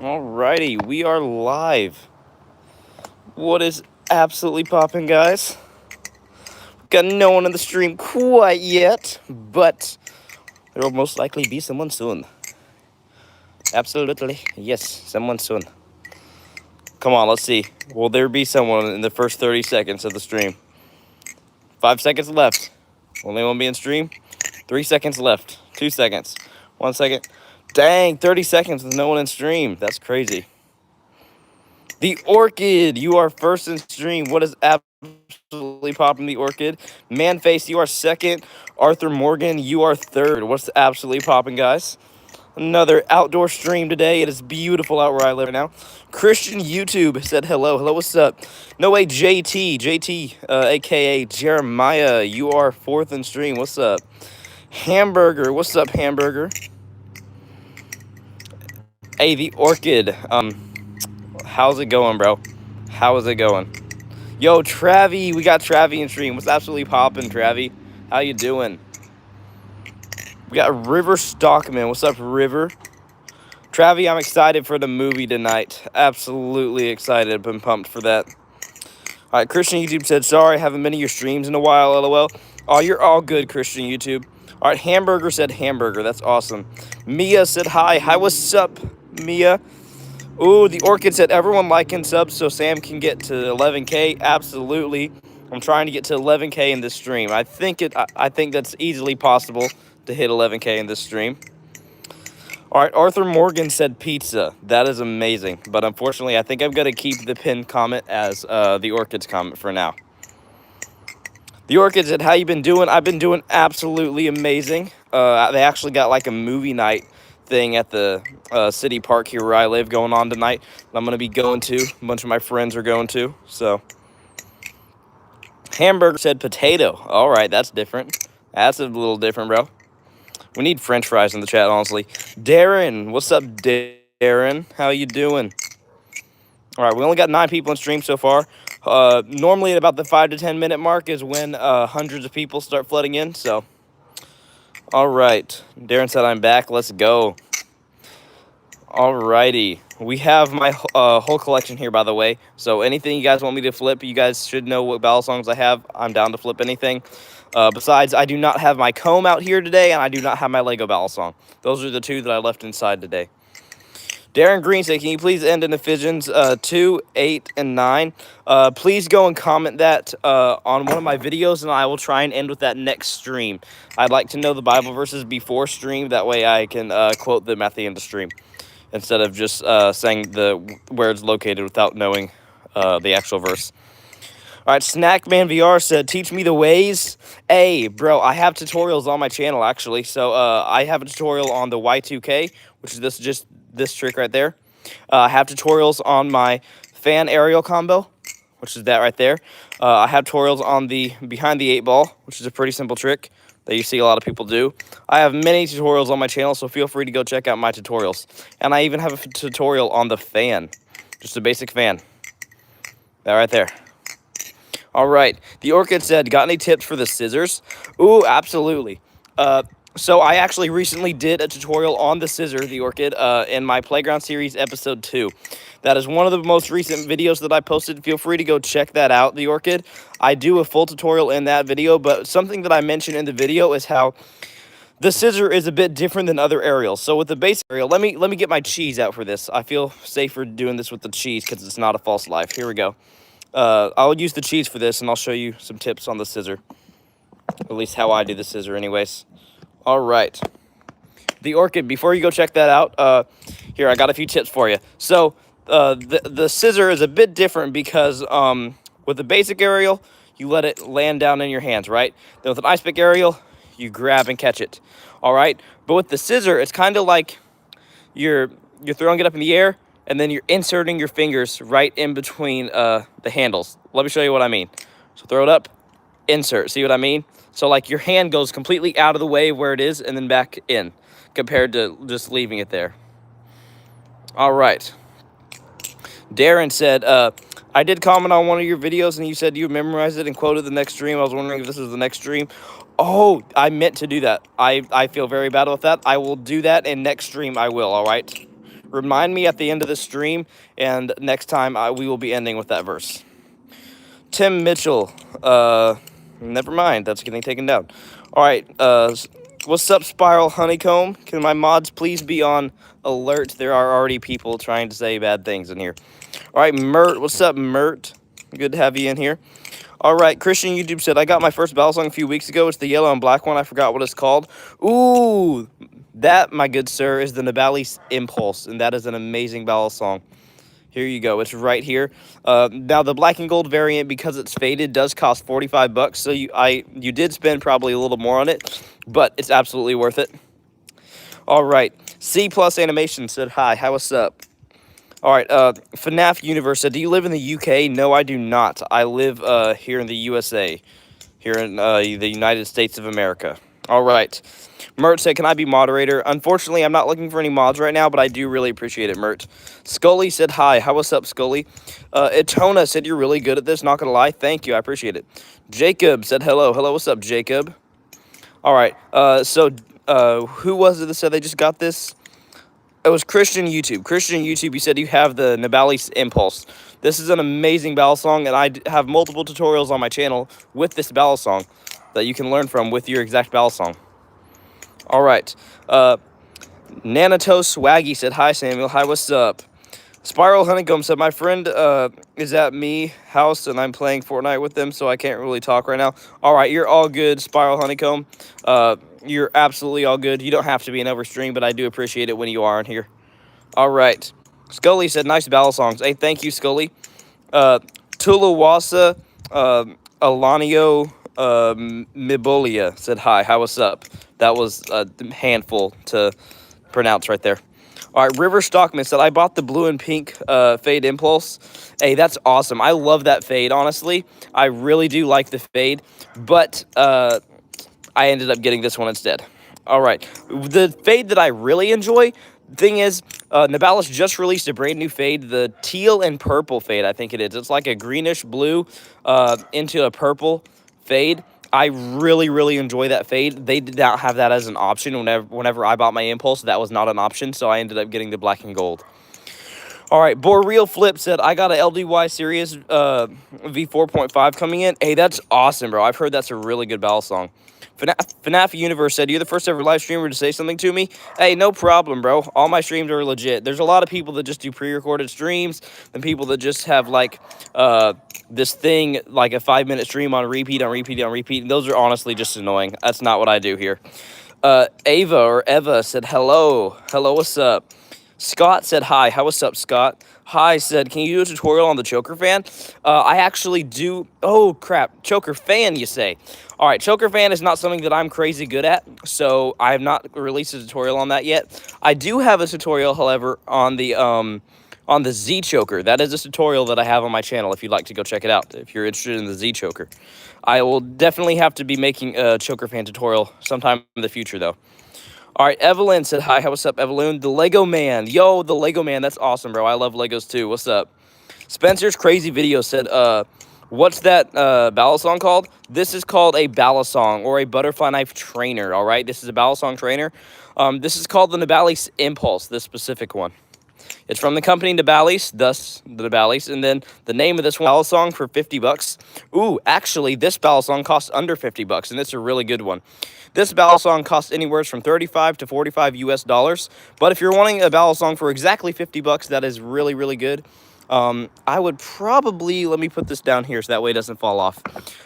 Alrighty, we are live. What is absolutely popping, guys? Got no one in the stream quite yet, but there will most likely be someone soon. Absolutely, yes, someone soon. Come on, let's see. Will there be someone in the first 30 seconds of the stream? 5 seconds left. Will anyone be in stream? 3 seconds left. 2 seconds. 1 second. Dang, 30 seconds with no one in stream. That's crazy. The Orchid, you are first in stream. What is absolutely popping, the Orchid? Manface, you are second. Arthur Morgan, you are third. What's absolutely popping, guys? Another outdoor stream today. It is beautiful out where I live right now. Christian YouTube said hello. Hello, what's up? No way, JT, aka Jeremiah, you are fourth in stream. What's up? Hamburger, what's up, Hamburger? Hey, the Orchid, how's it going, bro? How is it going? Yo, Travie, we got Travie in stream. What's absolutely popping, Travie? How you doing? We got River Stockman. What's up, River? Travie, I'm excited for the movie tonight. Absolutely excited. Been pumped for that. All right, Christian YouTube said, sorry, haven't been to your streams in a while, LOL. Oh, you're all good, Christian YouTube. All right, Hamburger said hamburger. That's awesome. Mia said hi. Hi, what's up, Mia? Ooh, the Orchid said, everyone like and sub so Sam can get to 11K. Absolutely. I'm trying to get to 11K in this stream. I think that's easily possible to hit 11K in this stream. All right, Arthur Morgan said pizza. That is amazing. But unfortunately, I think I'm going to keep the pinned comment as the Orchid's comment for now. The Orchid said, how you been doing? I've been doing absolutely amazing. They actually got like a movie night thing at the city park here where I live going on tonight. I'm going to be going to. A bunch of my friends are going to. So, Hamburger said potato. All right, that's different. That's a little different, bro. We need French fries in the chat, honestly. Darren, what's up, Darren? How you doing? All right, we only got 9 people in stream so far. Normally at about the 5 to 10 minute mark is when hundreds of people start flooding in. So, all right. Darren said I'm back. Let's go. All righty. We have my whole collection here, by the way. So anything you guys want me to flip, you guys should know what balisongs I have. I'm down to flip anything. Besides, I do not have my comb out here today, and I do not have my Lego balisong. Those are the 2 that I left inside today. Darren Green said, can you please end in Ephesians 2, 8, and 9? Please go and comment that on one of my videos, and I will try and end with that next stream. I'd like to know the Bible verses before stream. That way I can quote them at the end of stream instead of just saying where it's located without knowing the actual verse. All right, Snackman VR said, teach me the ways. Hey, bro, I have tutorials on my channel, actually. So I have a tutorial on the Y2K, which is this trick right there. I have tutorials on my fan aerial combo, which is that right there. I have tutorials on the behind the 8 ball, which is a pretty simple trick that you see a lot of people do. I have many tutorials on my channel, so feel free to go check out my tutorials. And I even have a tutorial on the fan, just a basic fan. That right there. All right. The Orchid said, got any tips for the scissors? Ooh, absolutely. So I actually recently did a tutorial on the scissor, the Orchid, in my Playground Series episode 2. That is one of the most recent videos that I posted. Feel free to go check that out, the Orchid. I do a full tutorial in that video, but something that I mentioned in the video is how the scissor is a bit different than other aerials. So with the basic aerial, let me get my cheese out for this. I feel safer doing this with the cheese because it's not a false life. Here we go. I'll use the cheese for this, and I'll show you some tips on the scissor. At least how I do the scissor anyways. All right. The Orchid, before you go check that out, here, I got a few tips for you. So, the scissor is a bit different because with the basic aerial, you let it land down in your hands, right? Then with an ice pick aerial, you grab and catch it. All right? But with the scissor, it's kind of like you're throwing it up in the air, and then you're inserting your fingers right in between the handles. Let me show you what I mean. So throw it up, insert. See what I mean? So like your hand goes completely out of the way where it is and then back in compared to just leaving it there. All right. Darren said, I did comment on one of your videos and you said you memorized it and quoted the next stream. I was wondering if this is the next stream. Oh, I meant to do that. I feel very bad about that. I will do that, and next stream I will, all right? Remind me at the end of the stream, and next time we will be ending with that verse. Tim Mitchell. Never mind. That's getting taken down. All right. What's up, Spiral Honeycomb? Can my mods please be on alert? There are already people trying to say bad things in here. All right, Mert. What's up, Mert? Good to have you in here. All right, Christian YouTube said, I got my first battle song a few weeks ago. It's the yellow and black one. I forgot what it's called. Ooh, that, my good sir, is the Nabali's Impulse, and that is an amazing battle song. Here you go. It's right here. Now the black and gold variant, because it's faded, does cost $45. So you did spend probably a little more on it, but it's absolutely worth it. All right. C plus animation said hi. Hi, what's up? All right. FNAF Universe said, do you live in the UK? No, I do not. I live here in the USA, here in the United States of America. All right. Mert said, can I be moderator? Unfortunately, I'm not looking for any mods right now, but I do really appreciate it, Mert. Scully said, hi. How what's up, Scully? Etona said, you're really good at this. Not going to lie. Thank you. I appreciate it. Jacob said, hello. Hello, what's up, Jacob? All right. Who was it that said they just got this? It was Christian YouTube. Christian YouTube, you said you have the Nabali's Impulse. This is an amazing battle song, and I have multiple tutorials on my channel with this battle song that you can learn from with your exact battle song. All right. Nanato Swaggy said, hi, Samuel. Hi, what's up? Spiral Honeycomb said, my friend is at me house, and I'm playing Fortnite with them, so I can't really talk right now. All right, you're all good, Spiral Honeycomb. You're absolutely all good. You don't have to be in every stream, but I do appreciate it when you are in here. All right. Scully said, nice battle songs. Hey, thank you, Scully. Tulawasa Alanio Mibolia said, hi. How what's up? That was a handful to pronounce right there. All right, River Stockman said, I bought the blue and pink Fade Impulse. Hey, that's awesome. I love that fade, honestly. I really do like the fade, but I ended up getting this one instead. All right, the fade that I really enjoy, thing is, Nabali's just released a brand new fade, the teal and purple fade, I think it is. It's like a greenish blue into a purple fade. I really, really enjoy that fade. They did not have that as an option whenever I bought my Impulse. That was not an option, so I ended up getting the black and gold. All right, Boreal Flip said, I got a LDY Series V4.5 coming in. Hey, that's awesome, bro. I've heard that's a really good battle song. FNAF Universe said, you're the first ever live streamer to say something to me. Hey, no problem, bro. All my streams are legit. There's a lot of people that just do pre-recorded streams and people that just have, like, this thing, like a 5-minute stream on repeat, and those are honestly just annoying. That's not what I do here. Eva said, hello. Hello, what's up? Scott said, hi. How what's up, Scott? Hi said, can you do a tutorial on the choker fan? I actually do. Oh, crap. Choker fan, you say? All right, choker fan is not something that I'm crazy good at, so I have not released a tutorial on that yet. I do have a tutorial, however, on the Z choker. That is a tutorial that I have on my channel if you'd like to go check it out, if you're interested in the Z choker. I will definitely have to be making a choker fan tutorial sometime in the future, though. All right, Evelyn said, hi, what's up, Evelyn? The Lego Man. Yo, the Lego Man, that's awesome, bro. I love Legos, too. What's up? Spencer's Crazy Video said, what's that battle song called? This is called a balisong or a butterfly knife trainer, all right? This is a balisong trainer. This is called the Nabali's Impulse, this specific one. It's from the company Nabali's, thus the Nabali's, and then the name of this one, balisong for $50. Ooh, actually, this balisong costs under $50, and it's a really good one. This balisong costs anywhere from $35 to $45 US, but if you're wanting a balisong for exactly $50, that is really, really good. I would probably, let me put this down here so that way it doesn't fall off.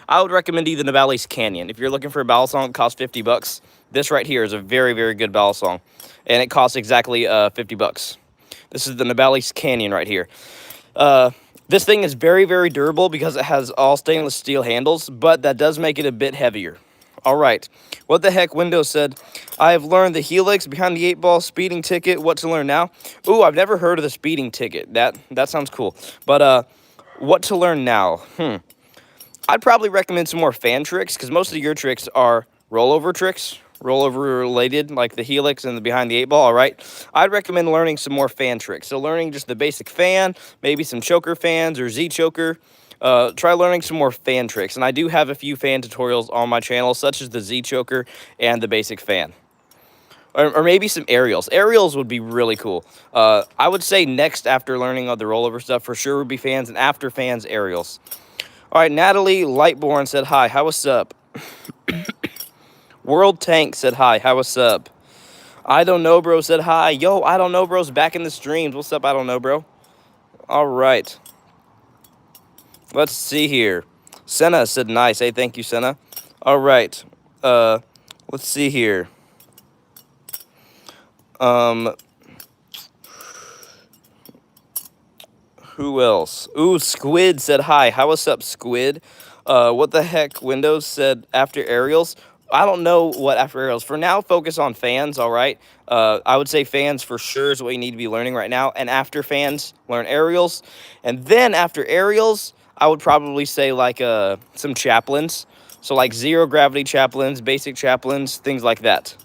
I would recommend you the Nabali's Canyon. If you're looking for a balisong that costs $50, this right here is a very, very good balisong, and it costs exactly $50. This is the Nabali's Canyon right here. This thing is very, very durable because it has all stainless steel handles, but that does make it a bit heavier. All right. What the heck? Windows said, I have learned the helix, behind the 8-ball, speeding ticket. What to learn now? Ooh, I've never heard of the speeding ticket. That sounds cool. But what to learn now? I'd probably recommend some more fan tricks because most of your tricks are rollover tricks, rollover related, like the helix and the behind the 8-ball. All right. I'd recommend learning some more fan tricks. So learning just the basic fan, maybe some choker fans or Z choker. Try learning some more fan tricks, and I do have a few fan tutorials on my channel, such as the Z choker and the basic fan. or maybe some aerials. Aerials would be really cool. I would say next after learning all the rollover stuff for sure would be fans, and after fans, aerials. All right, Natalie Lightborn said hi. How what's up? World Tank said hi. How what's up? I don't know, bro. Said hi. Yo, I don't know, bro's back in the streams. What's up? I don't know, bro. All right. Let's see here. Senna said nice. Hey, thank you, Senna. All right. Let's see here. Who else? Ooh, Squid said hi. How what's up, Squid? What the heck? Windows said after aerials. I don't know what after aerials. For now, focus on fans, all right? I would say fans for sure is what you need to be learning right now. And after fans, learn aerials. And then after aerials, I would probably say like some chaplains. So like zero gravity chaplains, basic chaplains, things like that.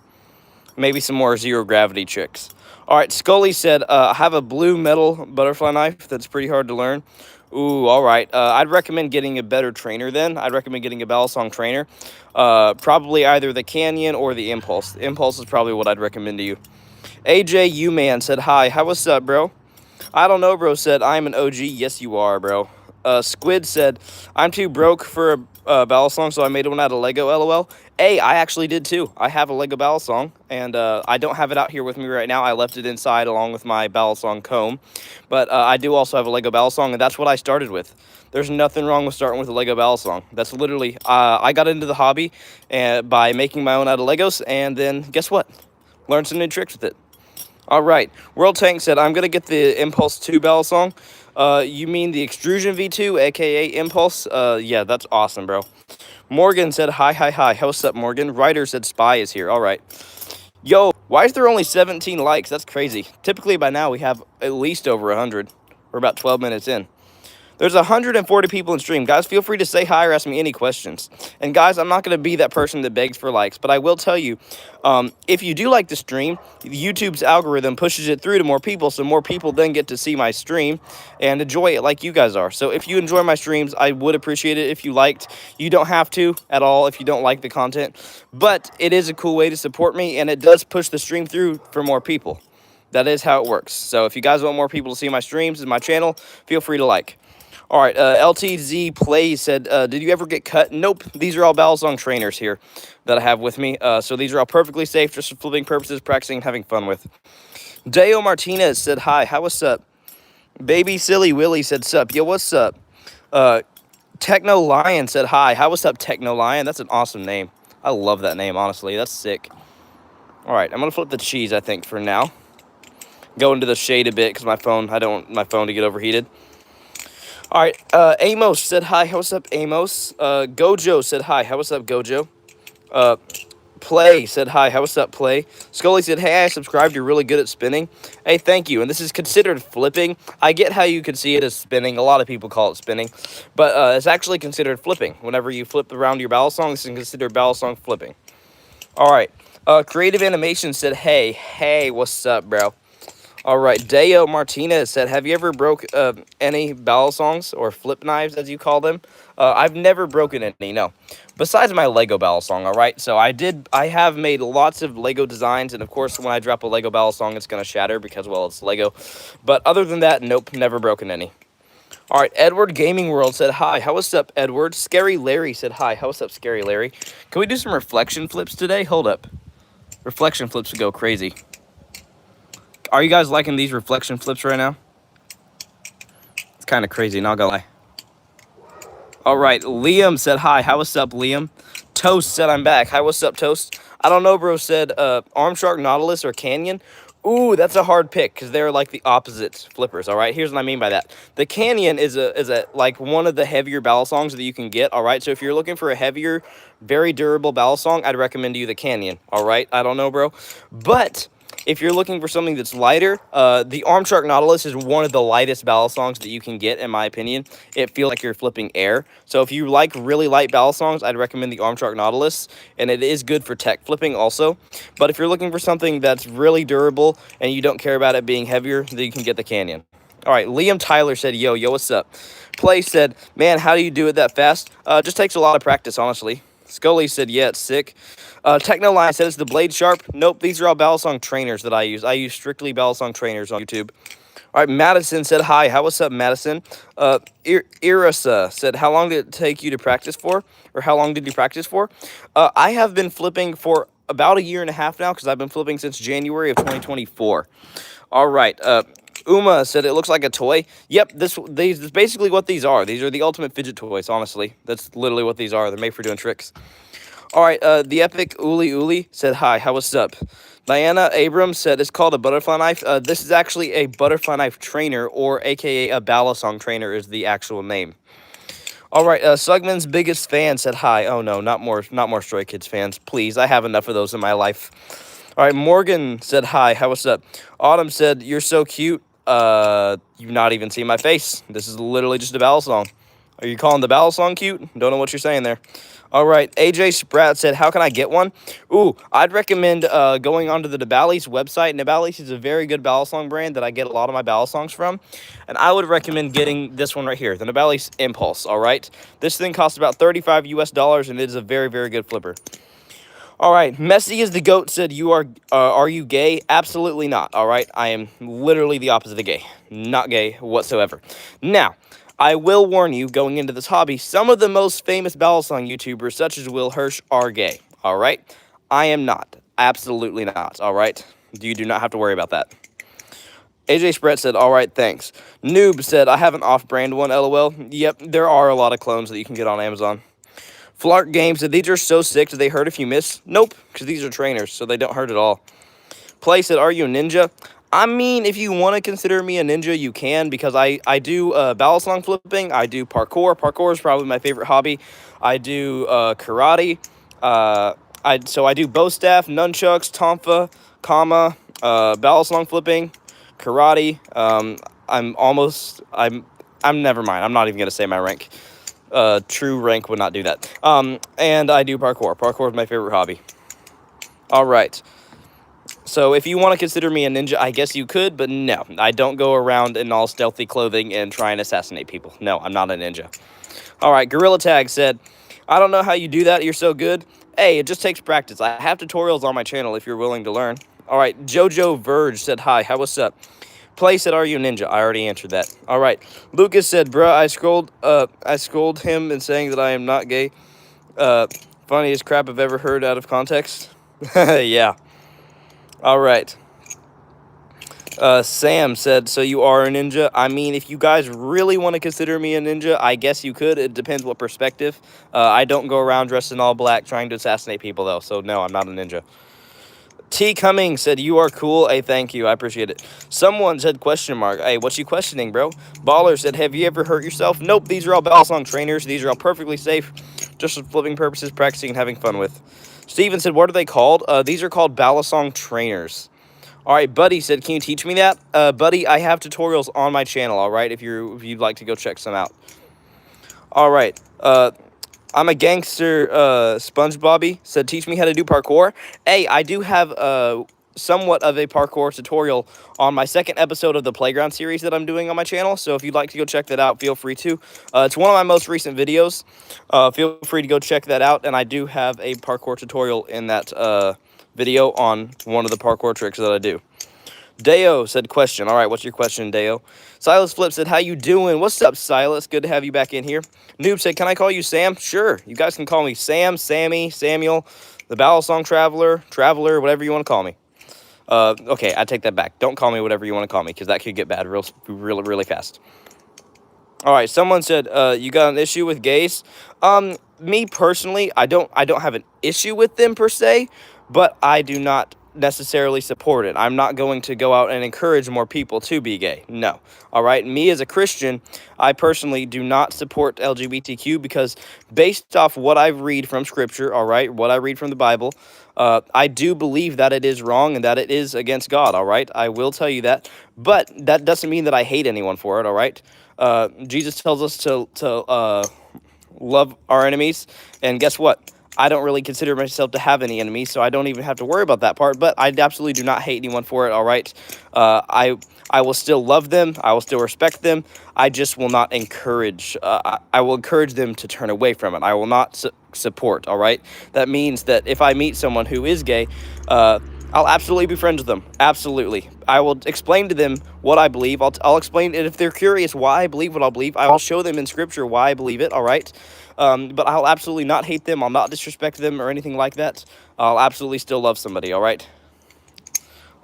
Maybe some more zero gravity tricks. All right, Scully said, I have a blue metal butterfly knife that's pretty hard to learn. Ooh, all right. I'd recommend getting a better trainer then. I'd recommend getting a Balisong trainer. Probably either the Canyon or the Impulse. The Impulse is probably what I'd recommend to you. AJ U-Man said, hi. How what's up, bro? I don't know, bro said, I'm an OG. Yes, you are, bro. Squid said, I'm too broke for a Balisong, so I made one out of Lego, LOL. Hey, I actually did too. I have a Lego Balisong, and I don't have it out here with me right now. I left it inside along with my Balisong comb. But I do also have a Lego Balisong, and that's what I started with. There's nothing wrong with starting with a Lego Balisong. That's literally, I got into the hobby by making my own out of Legos, and then guess what? Learned some new tricks with it. All right. World Tank said, I'm going to get the Impulse 2 Balisong. You mean the Extrusion V2, a.k.a. Impulse? Yeah, that's awesome, bro. Morgan said, hi, hi, hi. What's up, Morgan? Ryder said, Spy is here. All right. Yo, why is there only 17 likes? That's crazy. Typically, by now, we have at least over 100. We're about 12 minutes in. There's 140 people in stream. Guys, feel free to say hi or ask me any questions. And guys, I'm not going to be that person that begs for likes, but I will tell you, if you do like the stream, YouTube's algorithm pushes it through to more people, so more people then get to see my stream and enjoy it like you guys are. So if you enjoy my streams, I would appreciate it if you liked. You don't have to at all if you don't like the content, but it is a cool way to support me, and it does push the stream through for more people. That is how it works. So if you guys want more people to see my streams and my channel, feel free to like. All right, LTZ Play said, did you ever get cut? Nope. These are all Balisong trainers here that I have with me. So these are all perfectly safe, just for flipping purposes, practicing, and having fun with. Deo Martinez said, hi. How what's up? Baby Silly Willy said, sup. Yo, what's up? Techno Lion said, hi. How what's up, Techno Lion? That's an awesome name. I love that name, honestly. That's sick. All right, I'm going to flip the cheese, I think, for now. Go into the shade a bit because I don't want my phone to get overheated. All right, Amos said hi. What's up, Amos? Gojo said hi. How what's up, Gojo? Play said hi. How what's up, Play? Scully said, hey, I subscribed. You're really good at spinning. Hey, thank you. And this is considered flipping. I get how you could see it as spinning. A lot of people call it spinning. But it's actually considered flipping. Whenever you flip around your Balisong, this is considered Balisong flipping. All right. Creative Animation said, hey, what's up, bro? All right, Deo Martinez said, have you ever broke any Balisongs or flip knives, as you call them? I've never broken any, no. Besides my Lego Balisong, all right? So I have made lots of Lego designs, and of course, when I drop a Lego Balisong, it's going to shatter because, well, it's Lego. But other than that, nope, never broken any. All right, Edward Gaming World said, hi. How what's up, Edward? Scary Larry said, hi. How what's up, Scary Larry? Can we do some reflection flips today? Hold up. Reflection flips would go crazy. Are you guys liking these reflection flips right now? It's kind of crazy, not gonna lie. All right, Liam said hi. How what's up, Liam? Toast said I'm back. Hi, what's up, Toast? I don't know, bro said Arm Shark, Nautilus, or Canyon. Ooh, that's a hard pick because they're like the opposite flippers, all right? Here's what I mean by that. The Canyon is a like one of the heavier Balisongs that you can get, all right? So if you're looking for a heavier, very durable Balisong, I'd recommend you the Canyon, all right? I don't know, bro. But if you're looking for something that's lighter, the Arm Shark Nautilus is one of the lightest Balisongs that you can get, in my opinion. It feels like you're flipping air. So if you like really light Balisongs, I'd recommend the Arm Shark Nautilus, and it is good for tech flipping also. But if you're looking for something that's really durable and you don't care about it being heavier, then you can get the Canyon. All right, Liam Tyler said, yo, what's up? Play said, man, how do you do it that fast? Just takes a lot of practice, honestly. Scully said, yeah, it's sick. Technoline says the blade sharp. Nope, these are all Balisong trainers that I use. I use strictly Balisong trainers on YouTube. All right, Madison said, hi. How what's up, Madison? Irisa said, how long did it take you to practice for? Or how long did you practice for? I have been flipping for about a year and a half now because I've been flipping since January of 2024. All right, Uma said it looks like a toy. Yep, this is basically what these are. These are the ultimate fidget toys, honestly. That's literally what these are. They're made for doing tricks. All right, the epic Uli Uli said, hi, how what's up? Diana Abrams said it's called a butterfly knife. This is actually a butterfly knife trainer, or aka a balisong trainer is the actual name. All right, Sugman's biggest fan said, hi. Oh no, not more Stray Kids fans. Please, I have enough of those in my life. All right, Morgan said, hi, how what's up? Autumn said, you're so cute. You've not even seen my face. This is literally just a balisong. Are you calling the balisong cute? Don't know what you're saying there. All right, AJ Spratt said, how can I get one? Ooh, I'd recommend going onto the Nabali's website. Nabali's is a very good balisong brand that I get a lot of my balisongs from. And I would recommend getting this one right here, the Nabali's Impulse, all right? This thing costs about 35 US dollars, and it is a very, very good flipper. All right, Messy is the goat said, are you gay? Absolutely not, all right? I am literally the opposite of gay. Not gay whatsoever. Now, I will warn you, going into this hobby, some of the most famous balisong YouTubers, such as Will Hirsch, are gay, all right? I am not. Absolutely not, all right? You do not have to worry about that. AJ Sprett said, all right, thanks. Noob said, I have an off-brand one, LOL. Yep, there are a lot of clones that you can get on Amazon. Flark Games said, these are so sick, do they hurt if you miss? Nope, because these are trainers, so they don't hurt at all. Play said, are you a ninja? I mean, if you want to consider me a ninja, you can, because I do balisong flipping, I do parkour. Parkour is probably my favorite hobby. I do karate. So I do bow staff, nunchucks, tonfa, kama, balisong flipping, karate. I'm never mind. I'm not even gonna say my rank. True rank would not do that. And I do parkour. Parkour is my favorite hobby. All right. So if you want to consider me a ninja, I guess you could, but no. I don't go around in all stealthy clothing and try and assassinate people. No, I'm not a ninja. All right, Gorilla Tag said, I don't know how you do that. You're so good. Hey, it just takes practice. I have tutorials on my channel if you're willing to learn. All right, Jojo Verge said, hi, how what's up? Play said, are you a ninja? I already answered that. All right, Lucas said, bruh, I scolded him in saying that I am not gay. Funniest crap I've ever heard out of context. Yeah. All right. Sam said, so you are a ninja? I mean, if you guys really want to consider me a ninja, I guess you could. It depends what perspective. I don't go around dressed in all black trying to assassinate people, though. So, no, I'm not a ninja. T. Cummings said, you are cool. Hey, thank you. I appreciate it. Someone said, question mark. Hey, what you questioning, bro? Baller said, have you ever hurt yourself? Nope, these are all balisong trainers. These are all perfectly safe. Just for flipping purposes, practicing and having fun with. Steven said, what are they called? These are called balisong trainers. All right, Buddy said, can you teach me that? Buddy, I have tutorials on my channel, all right, if you'd like to go check some out. All right, I'm a gangster, SpongeBobby said, teach me how to do parkour. Hey, I do have somewhat of a parkour tutorial on my second episode of the Playground series that I'm doing on my channel. So if you'd like to go check that out, feel free to. It's one of my most recent videos. Feel free to go check that out. And I do have a parkour tutorial in that video on one of the parkour tricks that I do. Deo said, question. All right, what's your question, Deo? Silas Flip said, how you doing? What's up, Silas? Good to have you back in here. Noob said, can I call you Sam? Sure. You guys can call me Sam, Sammy, Samuel, the Balisong Traveler, whatever you want to call me. Okay, I take that back. Don't call me whatever you want to call me, because that could get bad really fast. All right, someone said, you got an issue with gays? Me personally, I don't have an issue with them per se, but I do not necessarily support it. I'm not going to go out and encourage more people to be gay. No. All right. Me as a Christian, I personally do not support LGBTQ because based off what I read from scripture, all right, what I read from the Bible, I do believe that it is wrong and that it is against God. All right. I will tell you that, but that doesn't mean that I hate anyone for it. All right. Jesus tells us to love our enemies. And guess what? I don't really consider myself to have any enemies, so I don't even have to worry about that part. But I absolutely do not hate anyone for it, all right? I will still love them. I will still respect them. I just will not encourage. I will encourage them to turn away from it. I will not support, all right? That means that if I meet someone who is gay, I'll absolutely be friends with them. Absolutely. I will explain to them what I believe. I'll explain it if they're curious why I believe what I'll believe. I will show them in scripture why I believe it, all right? But I'll absolutely not hate them. I'll not disrespect them or anything like that. I'll absolutely still love somebody, all right?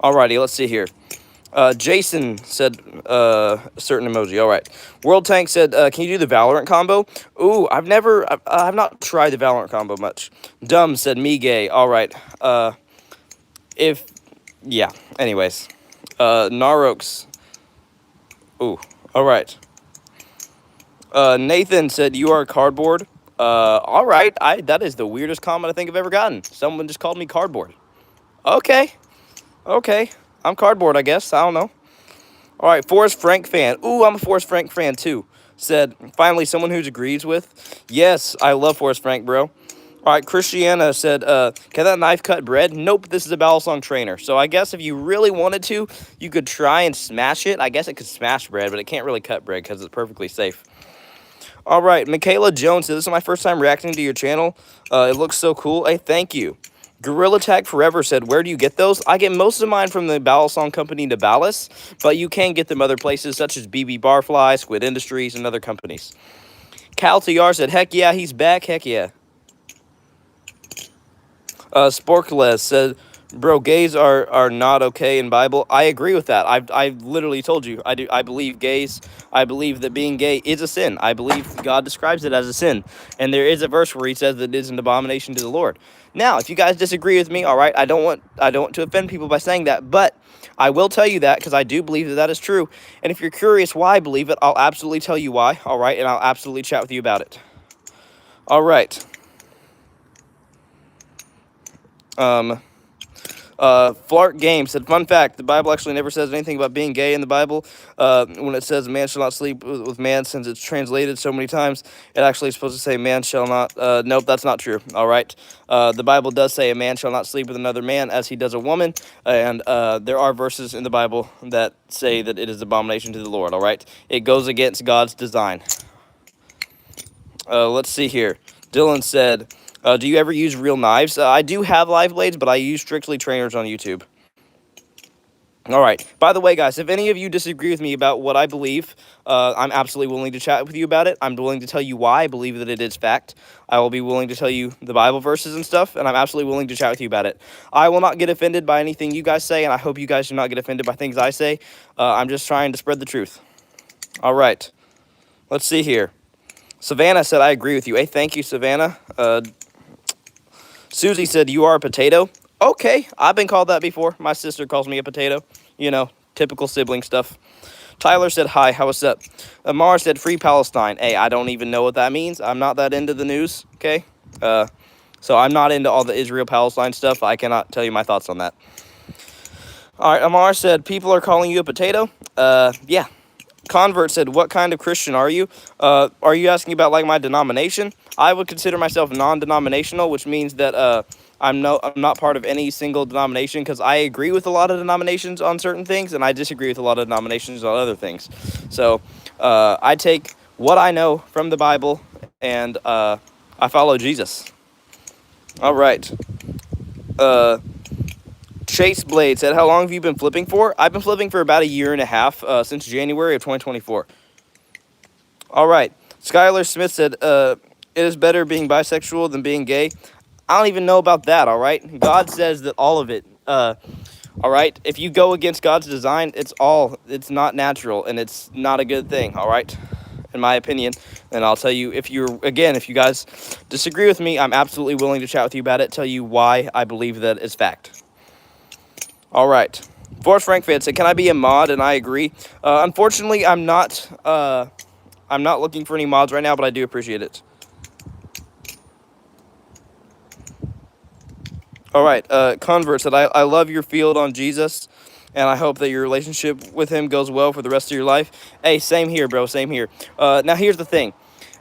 Alrighty, let's see here. Jason said a certain emoji. All right. World Tank said, "Can you do the Valorant combo?" Ooh, I've not tried the Valorant combo much. Dumb said, "Me gay." All right. If yeah. Anyways, Narox. Ooh. All right. Nathan said, "You are cardboard." All right. That is the weirdest comment I think I've ever gotten. Someone just called me cardboard. Okay. Okay. I'm cardboard, I guess. I don't know. All right, Forrest Frank fan. Ooh, I'm a Forrest Frank fan too. Said, finally, someone who agrees with. Yes, I love Forrest Frank, bro. All right, Christiana said, can that knife cut bread? Nope, this is a Balisong trainer. So I guess if you really wanted to, you could try and smash it. I guess it could smash bread, but it can't really cut bread because it's perfectly safe. All right, Michaela Jones said, this is my first time reacting to your channel. It looks so cool. Hey, thank you. Gorilla Tag Forever said, where do you get those? I get most of mine from the Balisong company Balis, but you can get them other places such as BB Barfly, Squid Industries, and other companies. Cal TR said, heck yeah, he's back. Heck yeah. Sporkles said, bro, gays are not okay in Bible. I agree with that. I literally told you. I believe gays. I believe that being gay is a sin. I believe God describes it as a sin. And there is a verse where he says that it is an abomination to the Lord. Now, if you guys disagree with me, all right, I don't want to offend people by saying that, but I will tell you that because I do believe that that is true. And if you're curious why I believe it, I'll absolutely tell you why, all right, and I'll absolutely chat with you about it. All right. Flark Game said, fun fact, the Bible actually never says anything about being gay in the Bible. When it says man shall not sleep with man, since it's translated so many times, it actually is supposed to say man shall not, nope, that's not true, all right? The Bible does say a man shall not sleep with another man as he does a woman, and there are verses in the Bible that say that it is abomination to the Lord, all right? It goes against God's design. Let's see here. Dylan said, do you ever use real knives? I do have live blades, but I use strictly trainers on YouTube. All right. By the way, guys, if any of you disagree with me about what I believe, I'm absolutely willing to chat with you about it. I'm willing to tell you why I believe that it is fact. I will be willing to tell you the Bible verses and stuff, and I'm absolutely willing to chat with you about it. I will not get offended by anything you guys say, and I hope you guys do not get offended by things I say. I'm just trying to spread the truth. All right. Let's see here. Savannah said, I agree with you. Hey, thank you, Savannah. Susie said, you are a potato. Okay, I've been called that before. My sister calls me a potato. You know, typical sibling stuff. Tyler said, hi, how what's up? Amar said, free Palestine. Hey, I don't even know what that means. I'm not that into the news, okay? So I'm not into all the Israel-Palestine stuff. I cannot tell you my thoughts on that. All right, Amar said, people are calling you a potato. Yeah. Convert said, what kind of Christian are you? Are you asking about, like, my denomination? I would consider myself non-denominational, which means that I'm not part of any single denomination, because I agree with a lot of denominations on certain things, and I disagree with a lot of denominations on other things. So I take what I know from the Bible, and I follow Jesus. All right. Chase Blade said, how long have you been flipping for? I've been flipping for about a year and a half, since January of 2024. All right. Skylar Smith said, it is better being bisexual than being gay. I don't even know about that, all right? God says that all of it, all right? If you go against God's design, it's not natural, and it's not a good thing, all right? In my opinion. And I'll tell you, if you guys disagree with me, I'm absolutely willing to chat with you about it, tell you why I believe that is fact. All right. Forrest Frank fan said, can I be a mod? And I agree. Unfortunately, I'm not looking for any mods right now, but I do appreciate it. All right. Convert said, I love your field on Jesus, and I hope that your relationship with him goes well for the rest of your life. Hey, same here, bro. Same here. Now, here's the thing.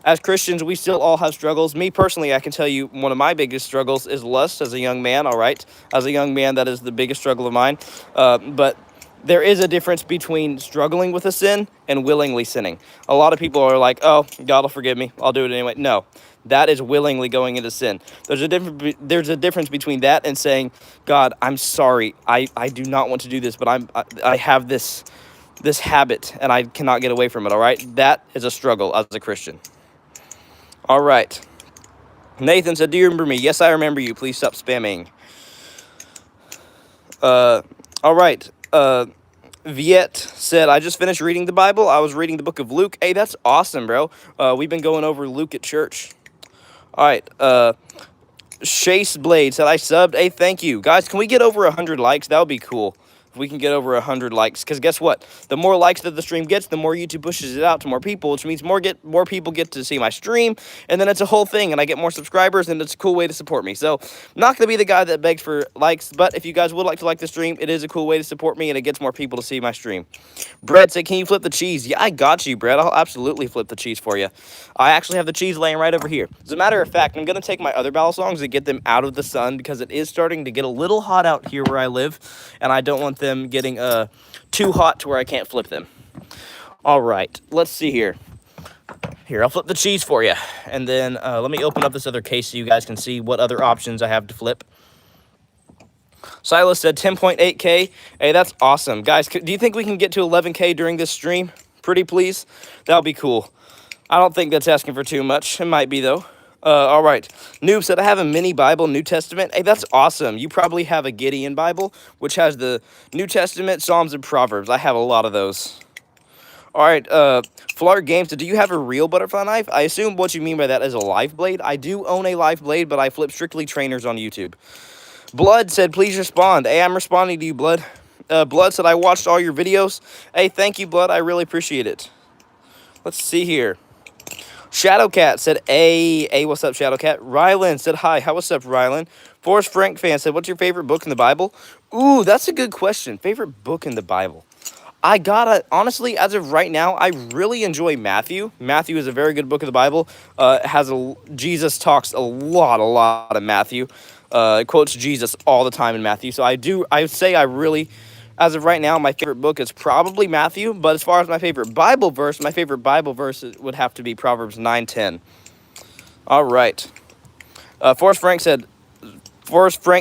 As Christians, we still all have struggles. Me, personally, I can tell you one of my biggest struggles is lust as a young man, all right? As a young man, that is the biggest struggle of mine. But there is a difference between struggling with a sin and willingly sinning. A lot of people are like, oh, God will forgive me, I'll do it anyway. No, that is willingly going into sin. There's a difference between that and saying, God, I'm sorry, I do not want to do this, but I have this habit and I cannot get away from it. All right, that is a struggle as a Christian. All right, Nathan said, do you remember me? Yes, I remember you. Please stop spamming. All right. Viet said, I just finished reading the Bible. I was reading the book of Luke. Hey, that's awesome, bro. We've been going over Luke at church. All right. Chase Blade said, I subbed. Hey, thank you. Guys, can we get over 100 likes? That would be cool. If we can get over 100 likes. Because guess what? The more likes that the stream gets, the more YouTube pushes it out to more people, which means more people get to see my stream, and then it's a whole thing, and I get more subscribers, and it's a cool way to support me. So, I'm not going to be the guy that begs for likes, but if you guys would like to like the stream, it is a cool way to support me, and it gets more people to see my stream. Brett said, can you flip the cheese? Yeah, I got you, Brett. I'll absolutely flip the cheese for you. I actually have the cheese laying right over here. As a matter of fact, I'm going to take my other balisongs and get them out of the sun because it is starting to get a little hot out here where I live, and I don't want them getting too hot to where I can't flip them. All right, let's see here. Here, I'll flip the cheese for you, and then let me open up this other case so you guys can see what other options I have to flip. Silas said 10.8K. Hey, that's awesome. Guys, do you think we can get to 11K during this stream? Pretty please? That would be cool. I don't think that's asking for too much. It might be, though. All right. Noob said, I have a mini Bible, New Testament. Hey, that's awesome. You probably have a Gideon Bible, which has the New Testament, Psalms, and Proverbs. I have a lot of those. All right. Flark Games said, do you have a real butterfly knife? I assume what you mean by that is a live blade. I do own a live blade, but I flip strictly trainers on YouTube. Blood said, please respond. Hey, I'm responding to you, Blood. Blood said, I watched all your videos. Hey, thank you, Blood. I really appreciate it. Let's see here. Shadowcat said, hey, what's up, Shadowcat? Rylan said, hi, what's up, Rylan? Forrest Frank fan said, what's your favorite book in the Bible? Ooh, that's a good question. Favorite book in the Bible? Honestly, as of right now, I really enjoy Matthew. Matthew is a very good book of the Bible. Jesus talks a lot of Matthew. Quotes Jesus all the time in Matthew. So I would say I really, as of right now, my favorite book is probably Matthew. But as far as my favorite Bible verse would have to be Proverbs 9:10. All right. Forrest Frank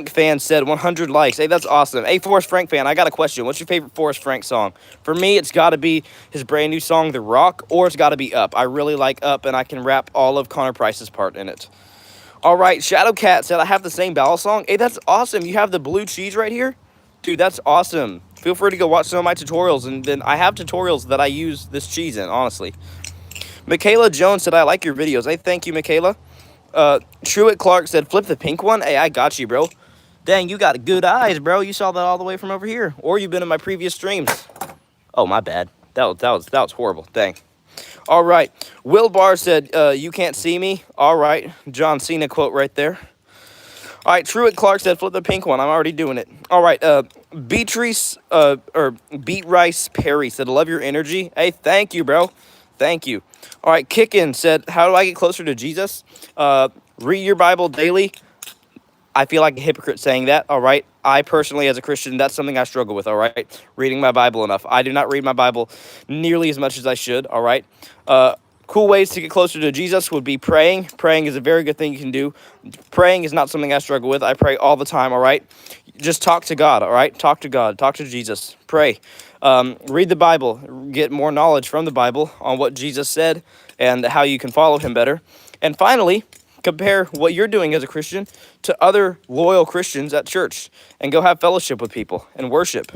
fan said 100 likes. Hey, that's awesome. Hey, Forrest Frank fan, I got a question. What's your favorite Forrest Frank song? For me, it's got to be his brand new song, The Rock, or it's got to be Up. I really like Up, and I can rap all of Connor Price's part in it. All right, Shadowcat said, I have the same balisong. Hey, that's awesome. You have the blue cheese right here? Dude, that's awesome. Feel free to go watch some of my tutorials, and then I have tutorials that I use this cheese in, honestly. Michaela Jones said, I like your videos. Hey, thank you, Michaela. Truett Clark said, flip the pink one. Hey, I got you, bro. Dang, you got good eyes, bro. You saw that all the way from over here. Or you've been in my previous streams. Oh, my bad. That was horrible. Dang. All right. Will Barr said, you can't see me. All right. John Cena quote right there. All right. Truett Clark said, flip the pink one. I'm already doing it. All right. Beat Rice Perry said, love your energy. Hey, thank you, bro. Thank you. All right, Kickin said, how do I get closer to Jesus? Read your Bible daily. I feel like a hypocrite saying that, all right? I personally, as a Christian, that's something I struggle with, all right? Reading my Bible enough. I do not read my Bible nearly as much as I should, all right? Cool ways to get closer to Jesus would be praying. Praying is a very good thing you can do. Praying is not something I struggle with. I pray all the time, all right? Just talk to God, all right? Talk to God. Talk to Jesus. Pray. Read the Bible. Get more knowledge from the Bible on what Jesus said and how you can follow him better. And finally, compare what you're doing as a Christian to other loyal Christians at church and go have fellowship with people and worship.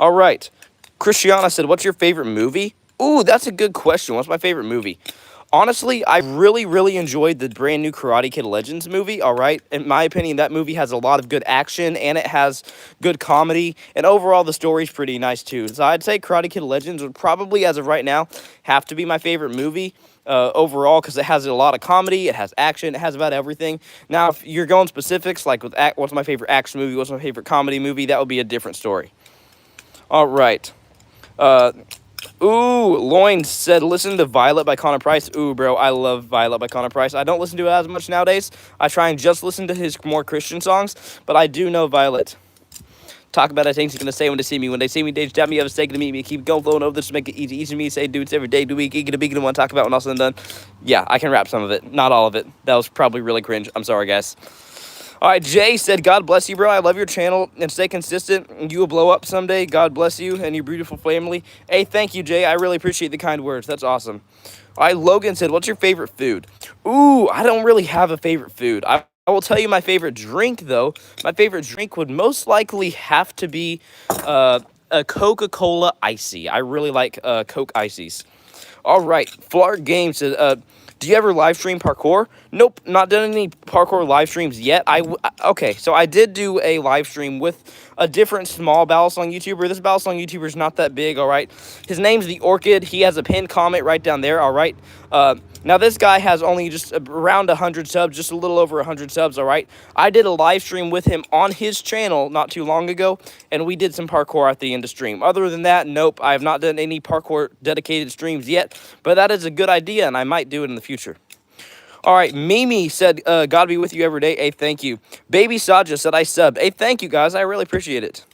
All right. Christiana said, what's your favorite movie? Ooh, that's a good question. What's my favorite movie? Honestly, I really enjoyed the brand new Karate Kid Legends movie, all right? In my opinion, that movie has a lot of good action, and it has good comedy, and overall, the story's pretty nice, too. So I'd say Karate Kid Legends would probably, as of right now, have to be my favorite movie overall, because it has a lot of comedy, it has action, it has about everything. Now, if you're going specifics, like with what's my favorite action movie, what's my favorite comedy movie, that would be a different story. All right. Loin said, listen to Violet by Connor Price. Ooh, bro, I love Violet by Connor Price. I don't listen to it as much nowadays. I try and just listen to his more Christian songs, but I do know Violet. Talk about things he's gonna say when they see me. When they see me, they jab me, have a steak to meet me. Keep going, flowing over this to make it easy. Easy to me, say dudes every day, do week, eager to be the one talk about when all said and done. Yeah, I can rap some of it, not all of it. That was probably really cringe. I'm sorry, guys. All right, Jay said, God bless you, bro. I love your channel and stay consistent. You will blow up someday. God bless you and your beautiful family. Hey, thank you, Jay. I really appreciate the kind words. That's awesome. All right, Logan said, what's your favorite food? Ooh, I don't really have a favorite food. I will tell you my favorite drink, though. My favorite drink would most likely have to be a Coca-Cola Icy. I really like Coke Ices. All right, Flark Games said, do you ever live stream parkour? Nope, not done any parkour live streams yet. Okay, so I did do a live stream with a different small Balisong YouTuber. This Balisong YouTuber is not that big, all right? His name's The Orchid. He has a pinned comment right down there, all right? Now, this guy has only just around 100 subs, just a little over 100 subs, all right? I did a live stream with him on his channel not too long ago, and we did some parkour at the end of stream. Other than that, nope, I have not done any parkour dedicated streams yet, but that is a good idea, and I might do it in the future. All right, Mimi said, God be with you every day. Hey, thank you. Baby Saja said, I subbed. Hey, thank you, guys. I really appreciate it.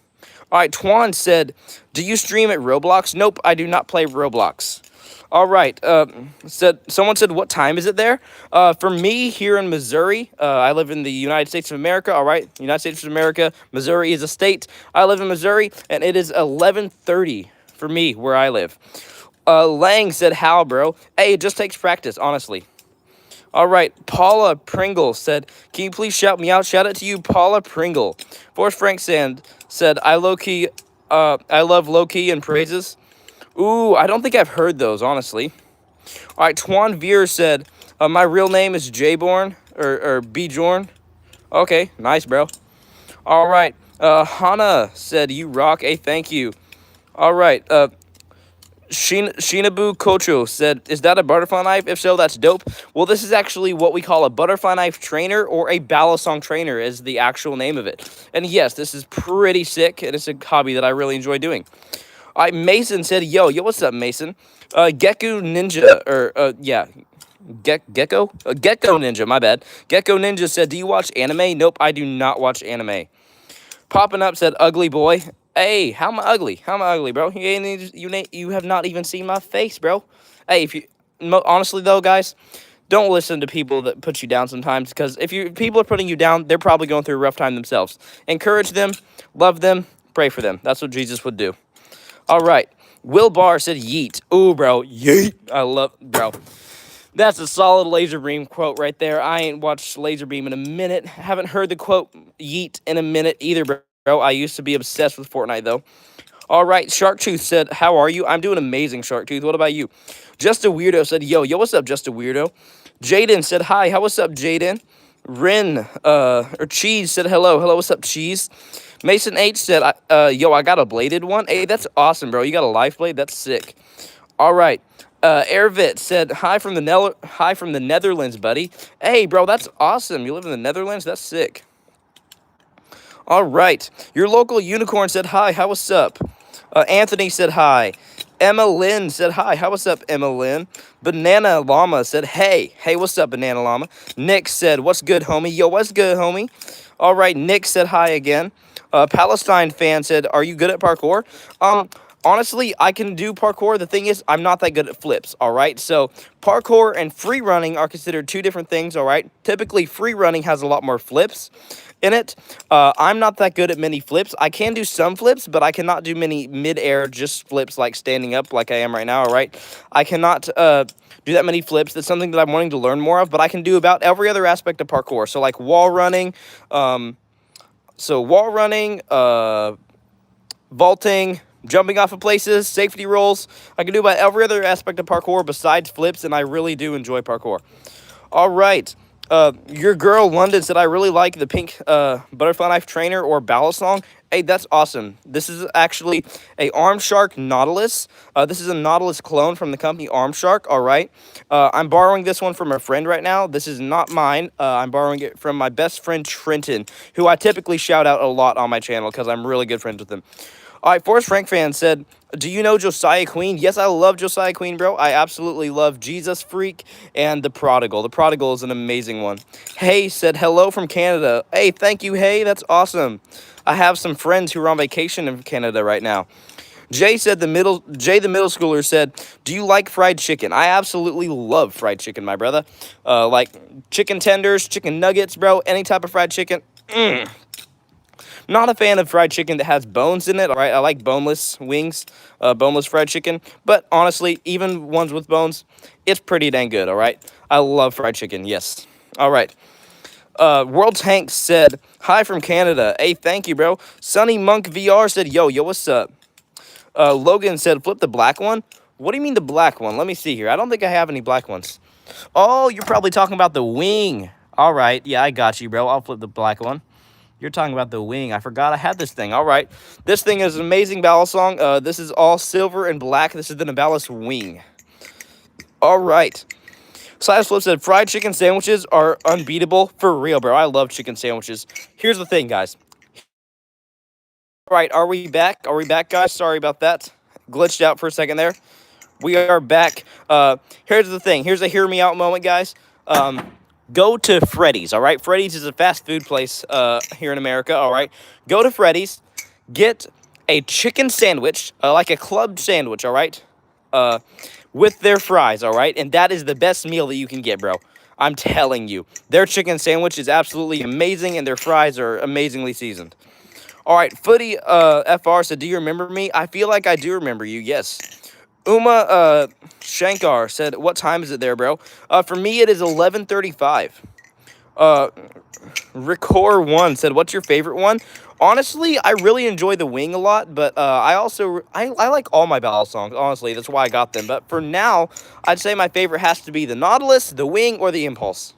All right, Twan said, do you stream at Roblox? Nope, I do not play Roblox. All right, someone said, what time is it there? For me, here in Missouri, I live in the United States of America, all right? United States of America, Missouri is a state. I live in Missouri, and it is 11:30 for me, where I live. Lang said, how, bro? Hey, it just takes practice, honestly. All right, Paula Pringle said, can you please shout me out? Shout out to you, Paula Pringle. Forrest Frank said, I love low-key and praises. Ooh, I don't think I've heard those, honestly. All right, Twan Veer said, my real name is Jborn, or Bjorn. Okay, nice, bro. All right, Hana said, you rock. Hey, thank you. All right, Shinabu Kocho said, is that a butterfly knife? If so, that's dope. Well, this is actually what we call a butterfly knife trainer, or a Balisong trainer is the actual name of it. And yes, this is pretty sick, and it's a hobby that I really enjoy doing. All right, Mason said, yo, what's up, Mason? Gecko Ninja, Gecko Ninja, my bad. Gecko Ninja said, do you watch anime? Nope, I do not watch anime. Popping Up said, ugly boy. Hey, how am I ugly? How am I ugly, bro? You have not even seen my face, bro. Hey, honestly, though, guys, don't listen to people that put you down sometimes, because if people are putting you down, they're probably going through a rough time themselves. Encourage them, love them, pray for them. That's what Jesus would do. All right. Will Barr said yeet. Ooh, bro. Yeet. I love, bro. That's a solid Laser Beam quote right there. I ain't watched Laser Beam in a minute. Haven't heard the quote yeet in a minute either, bro. I used to be obsessed with Fortnite, though. All right. Sharktooth said, how are you? I'm doing amazing, Sharktooth. What about you? Just a Weirdo said, yo, what's up, Just a Weirdo? Jaden said, hi. How, what's up, Jaden? Rin, or Cheese said, hello, what's up, Cheese? Mason H said, yo, I got a bladed one. Hey, that's awesome, bro. You got a life blade? That's sick. All right. Airvit said, hi from the Netherlands, buddy. Hey, bro, that's awesome. You live in the Netherlands? That's sick. All right. Your local unicorn said, hi, how what's up? Anthony said, hi. Emma Lynn said, hi, how what's up, Emma Lynn? Banana Llama said, hey, what's up, Banana Llama? Nick said, what's good, homie? Yo, what's good, homie? All right, Nick said, hi again. Palestine fan said, are you good at parkour? Honestly, I can do parkour. The thing is, I'm not that good at flips, all right? So parkour and free running are considered two different things, all right? Typically, free running has a lot more flips in it. I'm not that good at many flips. I can do some flips, but I cannot do many mid-air just flips like standing up like I am right now, all right? I cannot do that many flips. That's something that I'm wanting to learn more of, but I can do about every other aspect of parkour. So like wall running, vaulting, jumping off of places, safety rolls. I can do about every other aspect of parkour besides flips, and I really do enjoy parkour. All right. Your girl, London, said, I really like the pink butterfly knife trainer or Balisong. Hey, that's awesome. This is actually a Arm Shark Nautilus. This is a Nautilus clone from the company Arm Shark, all right? I'm borrowing this one from a friend right now. This is not mine. I'm borrowing it from my best friend, Trenton, who I typically shout out a lot on my channel because I'm really good friends with him. All right, Forrest Frank fan said, do you know Josiah Queen? Yes, I love Josiah Queen, bro. I absolutely love Jesus Freak and The Prodigal. The Prodigal is an amazing one. Hey said, hello from Canada. Hey, thank you, hey. That's awesome. I have some friends who are on vacation in Canada right now. Jay, the middle schooler said, do you like fried chicken? I absolutely love fried chicken, my brother. Like chicken tenders, chicken nuggets, bro. Any type of fried chicken. Not a fan of fried chicken that has bones in it, all right? I like boneless wings, boneless fried chicken. But honestly, even ones with bones, it's pretty dang good, all right? I love fried chicken, yes. All right. World Tank said, hi from Canada. Hey, thank you, bro. Sunny Monk VR said, yo, what's up? Logan said, flip the black one. What do you mean the black one? Let me see here. I don't think I have any black ones. Oh, you're probably talking about the wing. All right. Yeah, I got you, bro. I'll flip the black one. You're talking about the wing. I forgot I had this thing. All right. This thing is an amazing balisong. This is all silver and black. This is the Nibalis wing. All right. Silas Flip said, fried chicken sandwiches are unbeatable. For real, bro. I love chicken sandwiches. Here's the thing, guys. All right, are we back? Are we back, guys? Sorry about that. Glitched out for a second there. We are back. Here's the thing. Here's a hear me out moment, guys. Go to Freddy's, all right? Freddy's is a fast food place here in America, all right? Go to Freddy's. Get a chicken sandwich, like a club sandwich, all right? With their fries, all right? And that is the best meal that you can get, bro. I'm telling you. Their chicken sandwich is absolutely amazing, and their fries are amazingly seasoned. All right, Footy FR said, do you remember me? I feel like I do remember you, yes. Uma Shankar said, what time is it there, bro? For me, it is 11:35. Ricor1 said, what's your favorite one? Honestly, I really enjoy the wing a lot, but I like all my balisongs, honestly. That's why I got them. But for now, I'd say my favorite has to be the Nautilus, the wing, or the Impulse.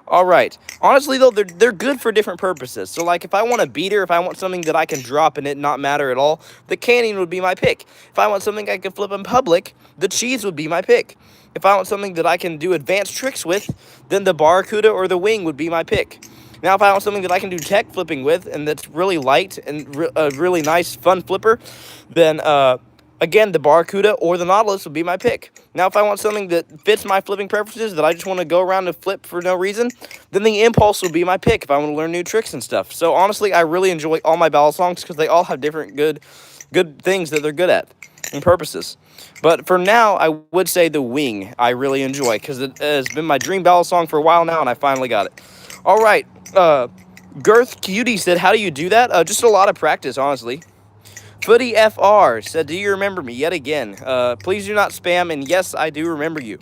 All right. Honestly, though, they're good for different purposes. So, like, if I want a beater, if I want something that I can drop and it not matter at all, the canyon would be my pick. If I want something I can flip in public, the cheese would be my pick. If I want something that I can do advanced tricks with, then the barracuda or the wing would be my pick. Now, if I want something that I can do tech flipping with, and that's really light and a really nice, fun flipper, then, again, the barracuda or the Nautilus would be my pick. Now, if I want something that fits my flipping preferences, that I just want to go around and flip for no reason, then the Impulse will be my pick if I want to learn new tricks and stuff. So, honestly, I really enjoy all my balisongs because they all have different good things that they're good at and purposes. But for now, I would say the wing I really enjoy because it has been my dream balisong for a while now, and I finally got it. All right. Girth Cutie said, how do you do that? Just a lot of practice, honestly. Footy FR said, do you remember me yet again? Please do not spam, and yes, I do remember you.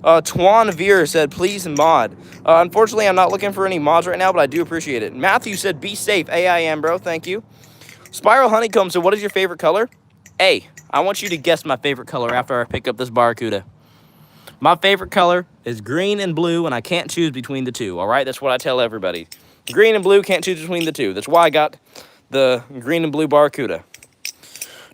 Twan Veer said, please mod. Unfortunately, I'm not looking for any mods right now, but I do appreciate it. Matthew said, be safe. AIM, bro. Thank you. Spiral Honeycomb said, what is your favorite color? A. I want you to guess my favorite color after I pick up this barracuda. My favorite color is green and blue, and I can't choose between the two, all right? That's what I tell everybody. Green and blue, can't choose between the two. That's why I got the green and blue barracuda.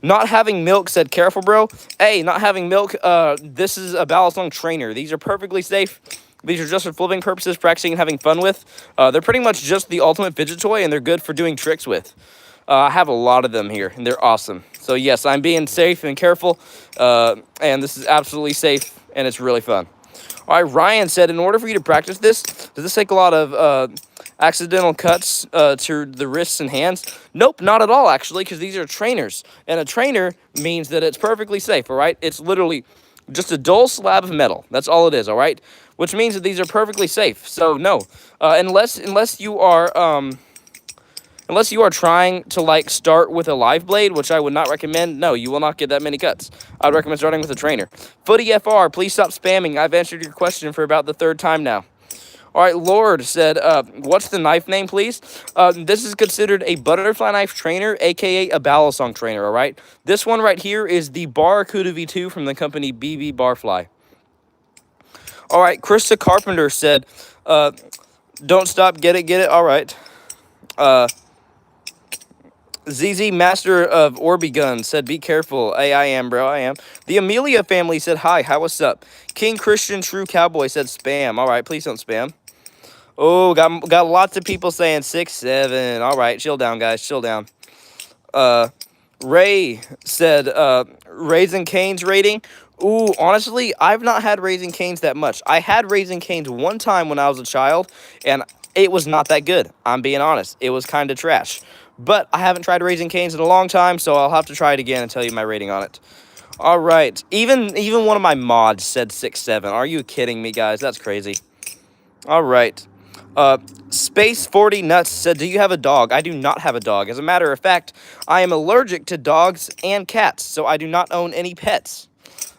Not having milk said, careful, bro. Hey, not having milk, this is a balisong trainer. These are perfectly safe. These are just for flipping purposes, practicing and having fun with. They're pretty much just the ultimate fidget toy, and they're good for doing tricks with. I have a lot of them here, and they're awesome. So, yes, I'm being safe and careful, and this is absolutely safe, and it's really fun. All right, Ryan said, in order for you to practice this, does this take a lot of accidental cuts to the wrists and hands? Nope, not at all, actually, because these are trainers. And a trainer means that it's perfectly safe, all right? It's literally just a dull slab of metal. That's all it is, all right? Which means that these are perfectly safe. So, no, unless you are... Unless you are trying to, like, start with a live blade, which I would not recommend, no, you will not get that many cuts. I'd recommend starting with a trainer. Footy FR, please stop spamming. I've answered your question for about the third time now. All right, Lord said, what's the knife name, please? This is considered a butterfly knife trainer, a.k.a. a balisong trainer, all right? This one right here is the Barracuda V2 from the company BB Barfly. All right, Krista Carpenter said, don't stop, get it, all right. ZZ Master of Orby Gun said, be careful. Hey, I am, bro, I am. The Amelia family said, hi, how what's up? King Christian True Cowboy said, spam. All right, please don't spam. Oh, got lots of people saying 6, 7. All right, chill down, guys, chill down. Ray said, Raising Cane's rating. Ooh, honestly, I've not had Raising Cane's that much. I had Raising Cane's one time when I was a child, and it was not that good. I'm being honest. It was kind of trash. But I haven't tried Raising Cane's in a long time, so I'll have to try it again and tell you my rating on it. All right. Even one of my mods said 6.7. Are you kidding me, guys? That's crazy. All right. Space 40 Nuts said, do you have a dog? I do not have a dog. As a matter of fact, I am allergic to dogs and cats, so I do not own any pets.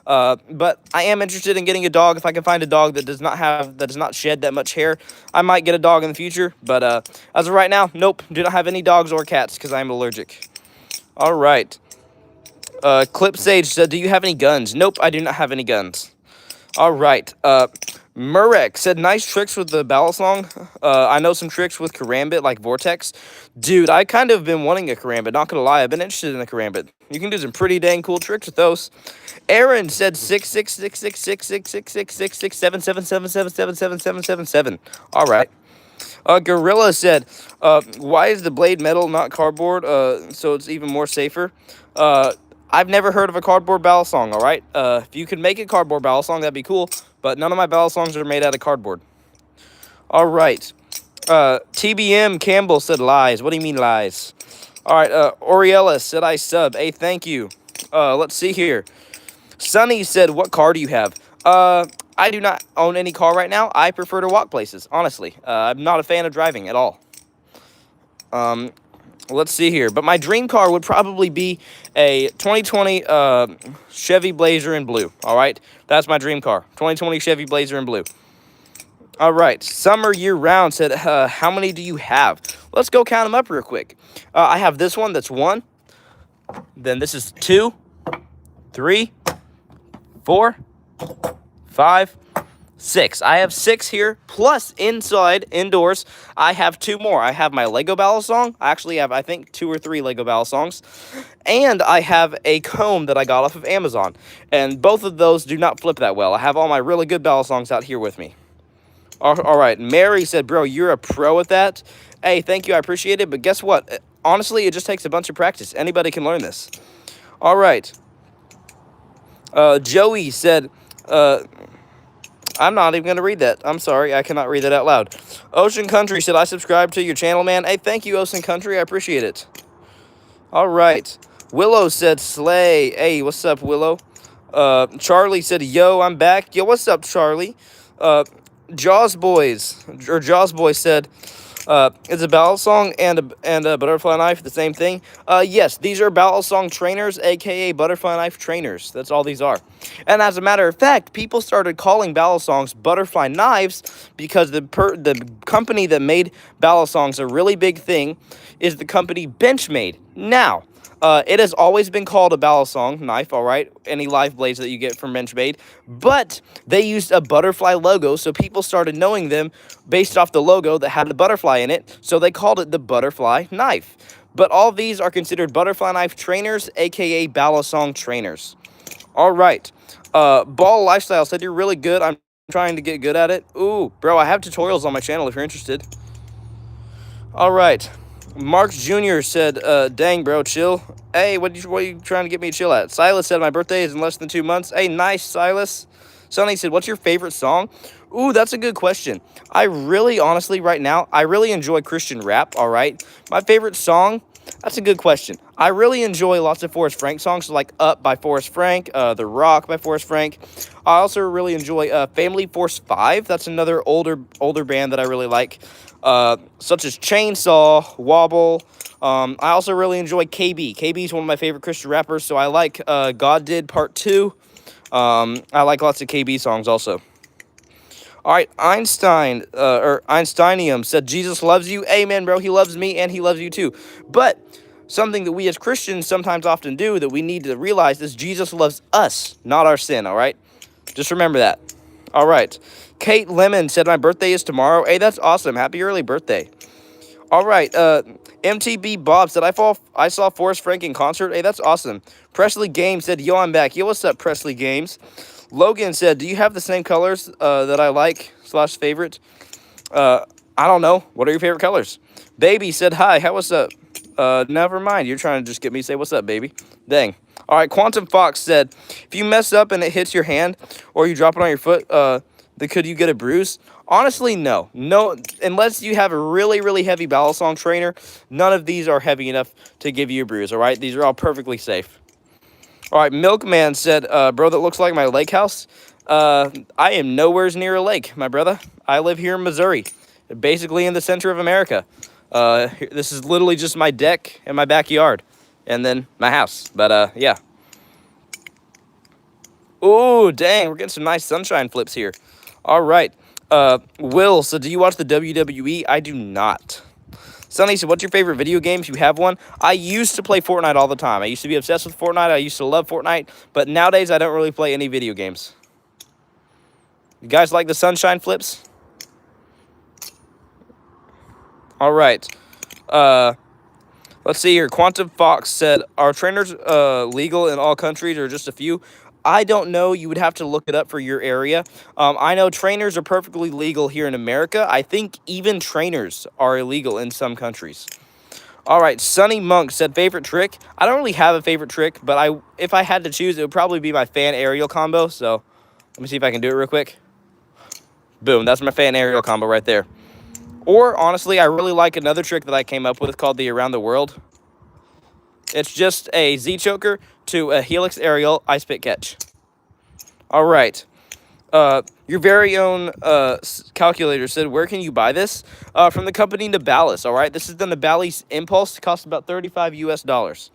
But I am interested in getting a dog. If I can find a dog that does not shed that much hair, I might get a dog in the future. But as of right now, nope, do not have any dogs or cats because I am allergic. All right. Clip Sage said, do you have any guns? Nope, I do not have any guns. All right. Murek said, nice tricks with the balisong. I know some tricks with karambit, like Vortex. Dude, I kind of been wanting a karambit, not gonna lie. I've been interested in a karambit. You can do some pretty dang cool tricks with those. Aaron said 66666666777777777. All right. Gorilla said, why is the blade metal, not cardboard? So it's even more safer. I've never heard of a cardboard balisong, all right? If you could make a cardboard balisong, that'd be cool. But none of my balisongs are made out of cardboard. All right. TBM Campbell said lies. What do you mean lies? All right. Oriella said I sub. Hey, thank you. Let's see here. Sunny said, what car do you have? I do not own any car right now. I prefer to walk places, honestly. I'm not a fan of driving at all. Let's see here. But my dream car would probably be a 2020 Chevy Blazer in blue. All right? That's my dream car. 2020 Chevy Blazer in blue. All right. Summer Year Round said, how many do you have? Let's go count them up real quick. I have this one. That's 1. Then this is 2, 3, 4, 5, 6. I have 6 here, plus indoors, I have 2 more. I have my Lego balisong. I actually have, I think, 2 or 3 Lego balisongs. And I have a comb that I got off of Amazon. And both of those do not flip that well. I have all my really good balisongs out here with me. All right. Mary said, bro, you're a pro at that. Hey, thank you. I appreciate it. But guess what? Honestly, it just takes a bunch of practice. Anybody can learn this. All right. Joey said, I'm not even going to read that. I'm sorry. I cannot read that out loud. Ocean Country said, I subscribe to your channel, man. Hey, thank you, Ocean Country. I appreciate it. All right. Willow said, slay. Hey, what's up, Willow? Charlie said, yo, I'm back. Yo, what's up, Charlie? Jaws Boy said, is a balisong and a butterfly knife the same thing? Yes, these are balisong trainers, aka butterfly knife trainers. That's all these are. And as a matter of fact, people started calling balisongs butterfly knives because the company that made balisongs, a really big thing, is the company Benchmade. Now, it has always been called a balisong knife, all right? Any live blades that you get from Benchmade. But they used a butterfly logo, so people started knowing them based off the logo that had the butterfly in it. So they called it the butterfly knife. But all these are considered butterfly knife trainers, a.k.a. balisong trainers. All right. Ball Lifestyle said, you're really good. I'm trying to get good at it. Ooh, bro, I have tutorials on my channel if you're interested. All right. Mark Jr. said, dang, bro, chill. Hey, what are you trying to get me to chill at? Silas said, my birthday is in less than 2 months. Hey, nice, Silas. Sonny said, what's your favorite song? Ooh, that's a good question. I really, honestly, right now, I really enjoy Christian rap, all right? My favorite song, that's a good question. I really enjoy lots of Forrest Frank songs, like Up by Forrest Frank, The Rock by Forrest Frank. I also really enjoy Family Force 5. That's another older band that I really like. Such as Chainsaw, Wobble. I also really enjoy KB. KB is one of my favorite Christian rappers, so I like God Did Part 2. I like lots of KB songs also. All right, Einsteinium said, Jesus loves you. Amen, bro. He loves me and he loves you too. But something that we as Christians sometimes often do that we need to realize is Jesus loves us, not our sin, all right? Just remember that. All right. Kate Lemon said, my birthday is tomorrow. Hey, that's awesome. Happy early birthday. All right. MTB Bob said, I saw Forrest Frank in concert. Hey, that's awesome. Presley Games said, yo, I'm back. Yo, what's up, Presley Games? Logan said, do you have the same colors that I like / favorite? I don't know. What are your favorite colors? Baby said, hi. What's up? Never mind. You're trying to just get me to say what's up, baby. Dang. All right, Quantum Fox said, if you mess up and it hits your hand or you drop it on your foot, then could you get a bruise? Honestly, no. No, unless you have a really, really heavy Balisong trainer, none of these are heavy enough to give you a bruise, all right? These are all perfectly safe. All right, Milkman said, bro, that looks like my lake house. I am nowhere near a lake, my brother. I live here in Missouri, basically in the center of America. This is literally just my deck and my backyard, and then my house. But, yeah. Ooh, dang, we're getting some nice sunshine flips here. All right. Will, so do you watch the WWE? I do not. Sonny, so what's your favorite video game if you have one? I used to play Fortnite all the time. I used to be obsessed with Fortnite. I used to love Fortnite. But nowadays, I don't really play any video games. You guys like the sunshine flips? All right. Let's see here. Quantum Fox said, are trainers legal in all countries or just a few? I don't know. You would have to look it up for your area. I know trainers are perfectly legal here in America. I think even trainers are illegal in some countries. All right, Sunny Monk said, favorite trick? I don't really have a favorite trick, but if I had to choose, it would probably be my fan aerial combo. So let me see if I can do it real quick. Boom, that's my fan aerial combo right there. Or, honestly, I really like another trick that I came up with called the Around the World. It's just a Z-choker to a helix aerial ice pick catch. All right. Your very own calculator said, where can you buy this? From the company Nabalis, all right? This is the Nabalis Impulse. It costs about $35 US.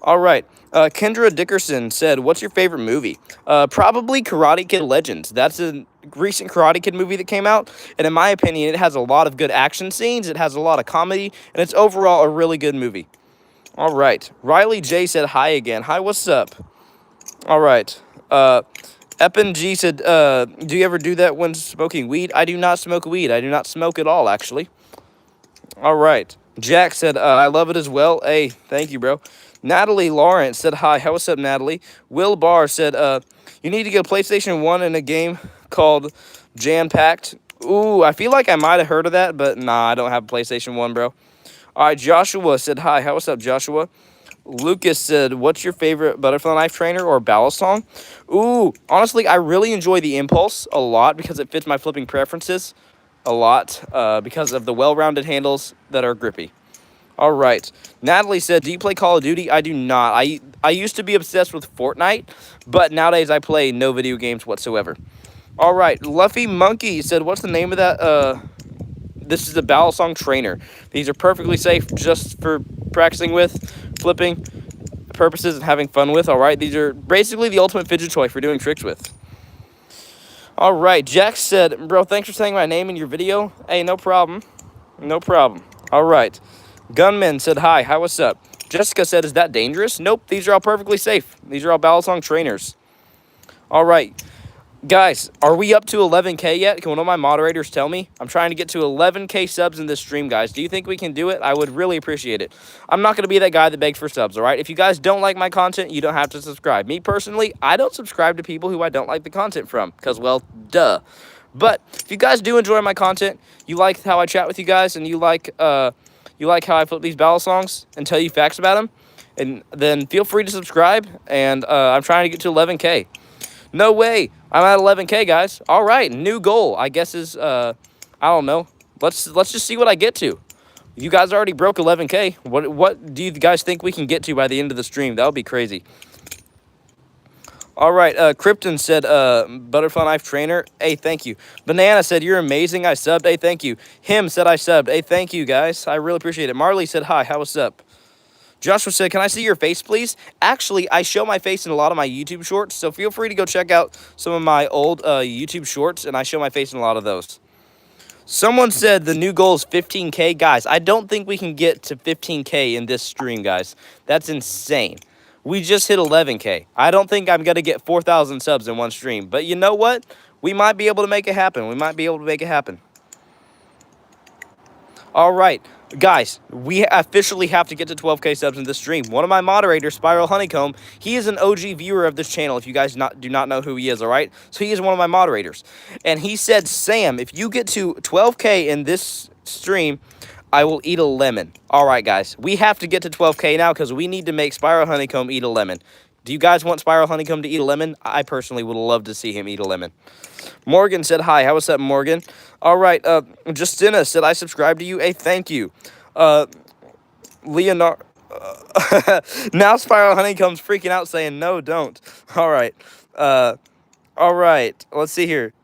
All right. Kendra Dickerson said, what's your favorite movie? Probably Karate Kid Legends. That's a recent Karate Kid movie that came out. And in my opinion, it has a lot of good action scenes. It has a lot of comedy. And it's overall a really good movie. All right. Riley J said, hi again. Hi, what's up? All right. Eppen G said, do you ever do that when smoking weed? I do not smoke weed. I do not smoke at all, actually. All right. Jack said, I love it as well. Hey, thank you, bro. Natalie Lawrence said, hi. How what's up, Natalie? Will Barr said, you need to get PlayStation 1 in a game called Jam Packed. Ooh, I feel like I might have heard of that, but nah, I don't have a PlayStation 1, bro. All right, Joshua said, hi. How what's up, Joshua? Lucas said, what's your favorite butterfly knife trainer or balisong? Ooh, honestly, I really enjoy the Impulse a lot because it fits my flipping preferences a lot because of the well-rounded handles that are grippy. All right. Natalie said, do you play Call of Duty? I do not. I used to be obsessed with Fortnite, but nowadays I play no video games whatsoever. All right. Luffy Monkey said, what's the name of that? This is a balisong trainer. These are perfectly safe just for practicing with, flipping purposes, and having fun with. All right. These are basically the ultimate fidget toy for doing tricks with. All right. Jack said, bro, thanks for saying my name in your video. Hey, no problem. No problem. All right. Gunman said, hi. Hi, what's up? Jessica said, is that dangerous? Nope. These are all perfectly safe. These are all balisong trainers. All right. Guys, are we up to 11K yet? Can one of my moderators tell me? I'm trying to get to 11K subs in this stream, guys. Do you think we can do it? I would really appreciate it. I'm not going to be that guy that begs for subs, all right? If you guys don't like my content, you don't have to subscribe. Me, personally, I don't subscribe to people who I don't like the content from because, well, duh. But if you guys do enjoy my content, you like how I chat with you guys, and you like how I flip these balisongs and tell you facts about them, and then feel free to subscribe, and I'm trying to get to 11K. No way. I'm at 11K, guys. All right, new goal, I guess, is, I don't know. Let's just see what I get to. You guys already broke 11K. What do you guys think we can get to by the end of the stream? That would be crazy. All right, Krypton said, butterfly knife trainer. Hey, thank you. Banana said, you're amazing. I subbed. Hey, thank you. Him said I subbed. Hey, thank you, guys. I really appreciate it. Marley said, hi. How what's up? Joshua said, can I see your face, please? Actually, I show my face in a lot of my YouTube shorts, so feel free to go check out some of my old YouTube shorts, and I show my face in a lot of those. Someone said the new goal is 15K. Guys, I don't think we can get to 15K in this stream, guys. That's insane. We just hit 11K. I don't think I'm going to get 4,000 subs in one stream, but you know what? We might be able to make it happen. We might be able to make it happen. All right. Guys, we officially have to get to 12K subs in this stream. One of my moderators, Spiral Honeycomb, he is an OG viewer of this channel, if you guys do not know who he is, all right? So he is one of my moderators. And he said, Sam, if you get to 12K in this stream, I will eat a lemon. All right, guys. We have to get to 12K now because we need to make Spiral Honeycomb eat a lemon. Do you guys want Spiral Honeycomb to eat a lemon? I personally would love to see him eat a lemon. Morgan said hi. How was up, Morgan? All right. Justina said I subscribe to you. Hey, thank you. Leonardo. Now Spiral Honeycomb's freaking out saying, no, don't. All right. All right. Let's see here.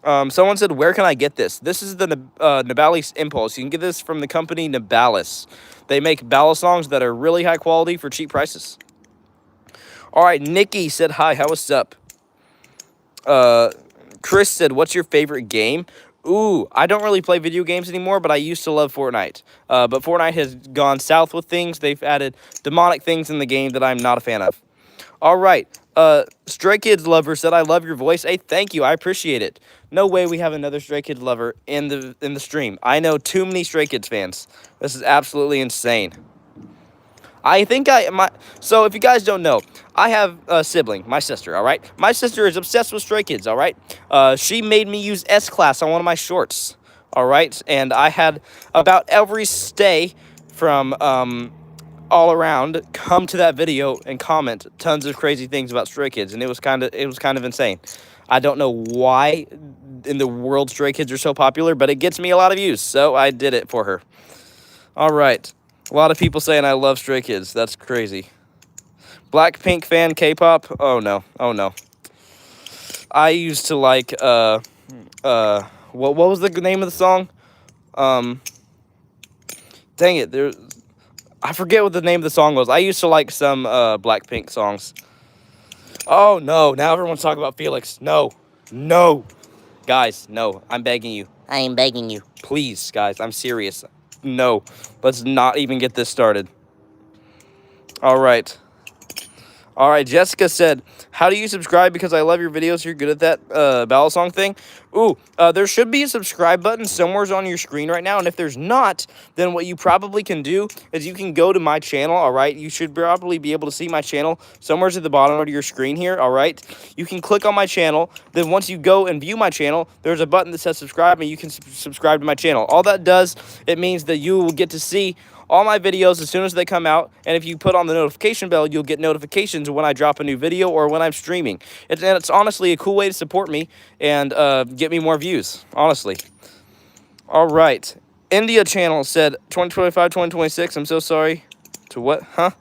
Someone said, where can I get this? This is the Nabalis Impulse. You can get this from the company Nabalis. They make balisongs that are really high quality for cheap prices. All right, Nikki said, hi, how was up? Chris said, what's your favorite game? Ooh, I don't really play video games anymore, but I used to love Fortnite. But Fortnite has gone south with things. They've added demonic things in the game that I'm not a fan of. All right. Stray Kids lover said, I love your voice. Hey, thank you. I appreciate it. No way we have another Stray Kids lover in the stream. I know too many Stray Kids fans. This is absolutely insane. So if you guys don't know, I have a sibling, my sister, all right? My sister is obsessed with Stray Kids, all right? She made me use S-Class on one of my shorts, all right? And I had about every stay from all around come to that video and comment tons of crazy things about Stray Kids, and it was kind of insane. I don't know why in the world Stray Kids are so popular, but it gets me a lot of views, so I did it for her. All right. A lot of people saying I love Stray Kids. That's crazy. Blackpink fan K-pop? Oh no. Oh no. I used to like what was the name of the song? Dang it. I forget what the name of the song was. I used to like some Blackpink songs. Oh no. Now everyone's talking about Felix. No. No. Guys, no. I'm begging you. I am begging you. Please, guys. I'm serious. No. Let's not even get this started. All right. All right, Jessica said, how do you subscribe? Because I love your videos. You're good at that balisong thing. Ooh, there should be a subscribe button somewhere on your screen right now. And if there's not, then what you probably can do is you can go to my channel, all right? You should probably be able to see my channel somewhere at the bottom of your screen here, all right? You can click on my channel. Then once you go and view my channel, there's a button that says subscribe, and you can subscribe to my channel. All that does, it means that you will get to see all my videos as soon as they come out, and if you put on the notification bell, you'll get notifications when I drop a new video or when I'm streaming. It's honestly a cool way to support me and get me more views, honestly. All right. India channel said 2025, 2026. I'm so sorry. To what? Huh?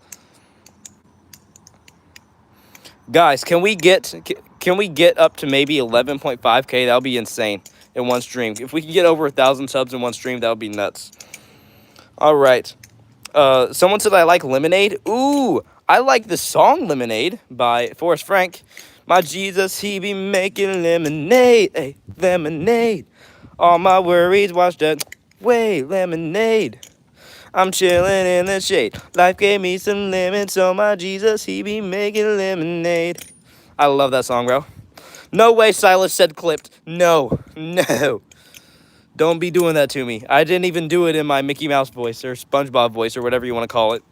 Guys, can we get up to maybe 11.5K? That would be insane in one stream. If we can get over 1,000 subs in one stream, that would be nuts. All right. Someone said I like Lemonade. Ooh, I like the song Lemonade by Forrest Frank. My Jesus, he be making lemonade. Hey, lemonade. All my worries washed away. Lemonade. I'm chilling in the shade. Life gave me some lemon, so my Jesus, he be making lemonade. I love that song, bro. No way Silas said clipped. No. No. Don't be doing that to me. I didn't even do it in my Mickey Mouse voice or SpongeBob voice or whatever you want to call it.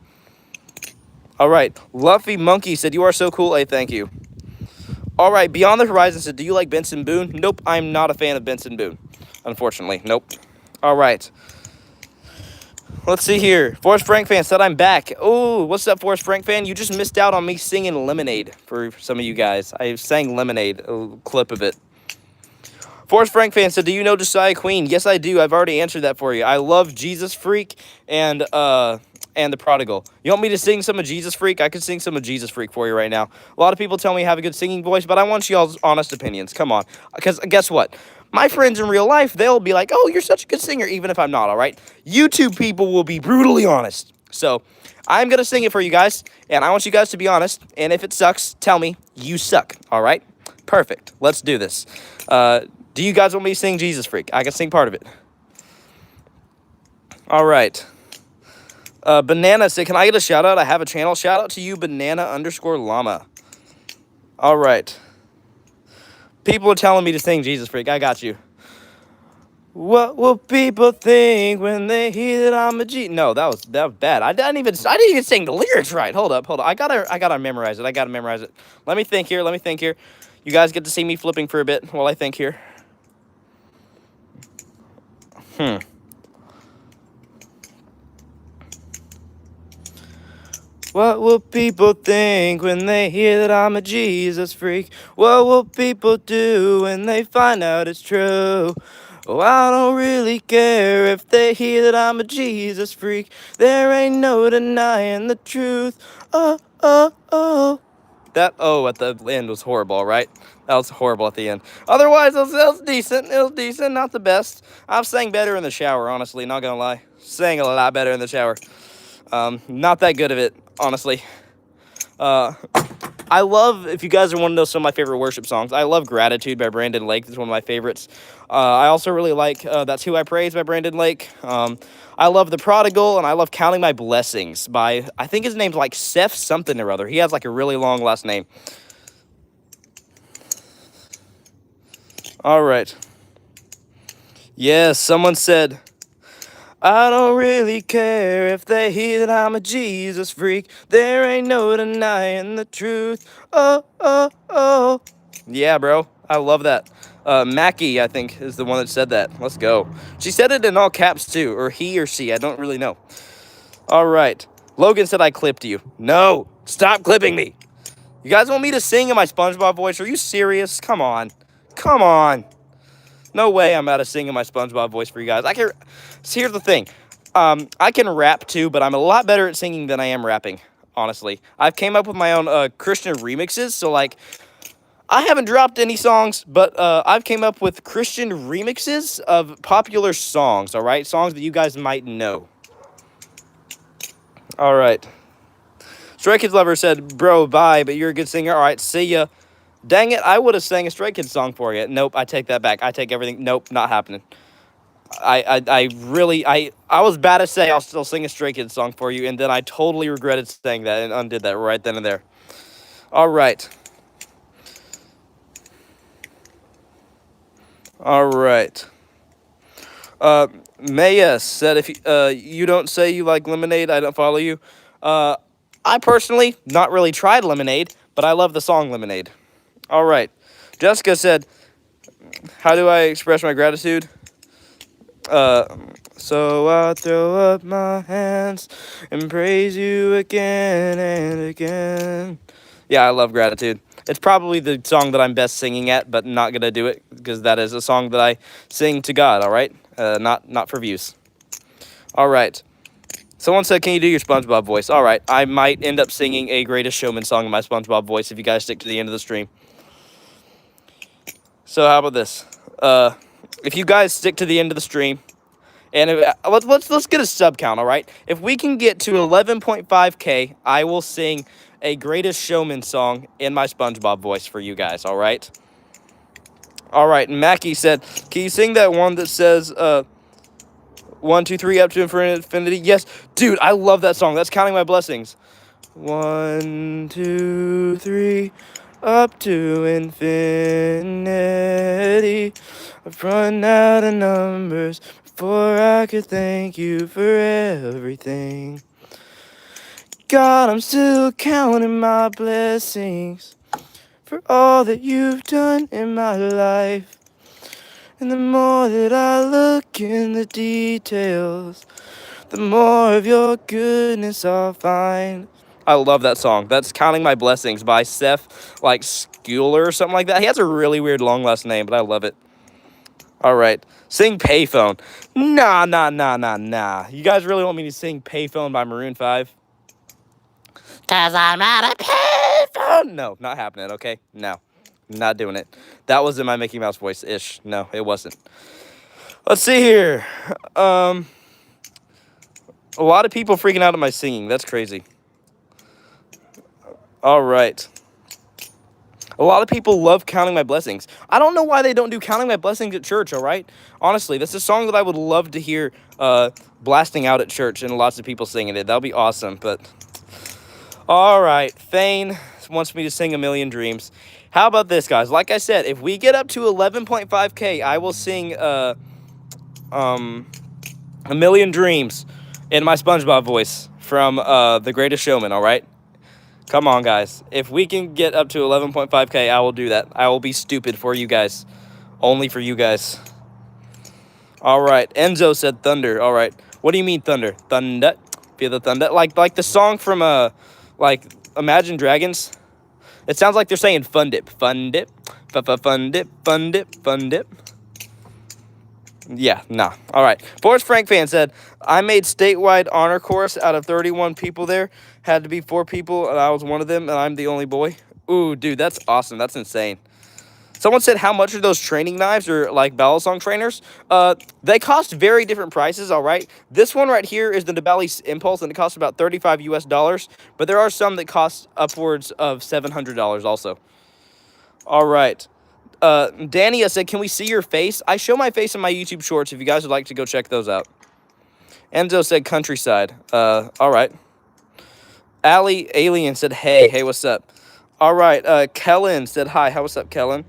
All right. Luffy Monkey said, you are so cool. Hey, thank you. All right. Beyond the Horizon said, do you like Benson Boone? Nope. I'm not a fan of Benson Boone. Unfortunately. Nope. All right. Let's see here. Forrest Frank fan said I'm back. Oh, what's up, Forrest Frank fan? You just missed out on me singing Lemonade for some of you guys. I sang Lemonade, a clip of it. Forrest Frank fan said, do you know Josiah Queen? Yes, I do. I've already answered that for you. I love Jesus Freak and The Prodigal. You want me to sing some of Jesus Freak? I could sing some of Jesus Freak for you right now. A lot of people tell me I have a good singing voice, but I want y'all's honest opinions. Come on. Because guess what? My friends in real life, they'll be like, oh, you're such a good singer, even if I'm not, all right? YouTube people will be brutally honest. So I'm going to sing it for you guys, and I want you guys to be honest. And if it sucks, tell me you suck, all right? Perfect. Let's do this. Do you guys want me to sing Jesus Freak? I can sing part of it. All right. Banana said, can I get a shout out? I have a channel. Shout out to you, banana_llama. All right. People are telling me to sing Jesus Freak. I got you. What will people think when they hear that I'm a G? No, that was bad. I didn't even sing the lyrics right. Hold up. I gotta memorize it. Let me think here. You guys get to see me flipping for a bit while I think here. What will people think when they hear that I'm a Jesus freak? What will people do when they find out it's true? Oh, I don't really care if they hear that I'm a Jesus freak. There ain't no denying the truth. Oh, oh, oh. That oh at the end was horrible, right? That was horrible at the end. Otherwise, it was decent. It was decent, not the best. I've sang better in the shower, honestly, not gonna lie. Sang a lot better in the shower. Not that good of it, honestly. Uh, I love, if you guys want to know some of my favorite worship songs, I love Gratitude by Brandon Lake. It's one of my favorites. I also really like That's Who I Praise by Brandon Lake. I love The Prodigal, and I love Counting My Blessings by, I think his name's like Seth something or other. He has like a really long last name. All right. Yes, someone said, I don't really care if they hear that I'm a Jesus freak. There ain't no denying the truth. Oh, oh, oh. Yeah, bro. I love that. Mackie, I think, is the one that said that. Let's go. She said it in all caps, too. Or he or she. I don't really know. All right. Logan said I clipped you. No. Stop clipping me. You guys want me to sing in my SpongeBob voice? Are you serious? Come on. Come on. No way I'm out of singing my SpongeBob voice for you guys. So here's the thing. I can rap too, but I'm a lot better at singing than I am rapping, honestly. I've came up with my own Christian remixes, so like, I haven't dropped any songs, but I've came up with Christian remixes of popular songs, all right? Songs that you guys might know. All right. Stray Kids Lover said, bro, bye, but you're a good singer. All right, see ya. Dang it, I would have sang a Stray Kids song for you. Nope, I take that back. I take everything. Nope, not happening. I was bad to say I'll still sing a Stray Kids song for you, and then I totally regretted saying that and undid that right then and there. All right. All right. Maya said, if you don't say you like lemonade, I don't follow you. I personally not really tried lemonade, but I love the song Lemonade. All right. Jessica said, how do I express my gratitude? So I'll throw up my hands and praise you again and again. Yeah, I love Gratitude. It's probably the song that I'm best singing at, but not gonna do it because that is a song that I sing to God. All right, not for views. All right. Someone said, "Can you do your SpongeBob voice?" All right, I might end up singing a Greatest Showman song in my SpongeBob voice if you guys stick to the end of the stream. So how about this? If you guys stick to the end of the stream, and let's get a sub count, all right? If we can get to 11.5K, I will sing a Greatest Showman song in my SpongeBob voice for you guys, all right? All right, Mackie said, can you sing that one that says 1, 2, 3 up to infinity? Yes, dude, I love that song. That's Counting My Blessings. 1, 2, 3 up to infinity. I've run out of numbers before I could thank you for everything. God, I'm still counting my blessings for all that you've done in my life. And the more that I look in the details, the more of your goodness I'll find. I love that song. That's Counting My Blessings by Seth, like, Schuler or something like that. He has a really weird long last name, but I love it. All right. Sing Payphone. Nah. You guys really want me to sing Payphone by Maroon 5? 'Cause I'm not a payphone. No, not happening, okay? No. Not doing it. That was in my Mickey Mouse voice-ish. No, it wasn't. Let's see here. A lot of people freaking out at my singing. That's crazy. All right. A lot of people love Counting My Blessings. I don't know why they don't do Counting My Blessings at church, all right? Honestly, that's a song that I would love to hear blasting out at church and lots of people singing it. That would be awesome, but... All right. Thane wants me to sing A Million Dreams. How about this, guys? Like I said, if we get up to 11.5K, I will sing A Million Dreams in my SpongeBob voice from The Greatest Showman, all right? Come on, guys. If we can get up to 11.5K, I will do that. I will be stupid for you guys. Only for you guys. All right. Enzo said thunder. All right. What do you mean thunder? Thunder? Feel the thunder? Like the song from like Imagine Dragons. It sounds like they're saying fun dip, fun dip, fun dip, fun dip, fun dip. Yeah, nah. All right. Forrest Frank fan said, I made statewide honor course out of 31 people there. Had to be 4 people, and I was one of them, and I'm the only boy. Ooh, dude, that's awesome. That's insane. Someone said, how much are those training knives or like balisong trainers? They cost very different prices, all right? This one right here is the Nibali Impulse, and it costs about $35 US, but there are some that cost upwards of $700 also. All right. Dania said, can we see your face? I show my face in my YouTube shorts if you guys would like to go check those out. Enzo said, countryside. All right. Ali Alien said, hey, what's up? All right. Kellen said, hi, what's up, Kellen?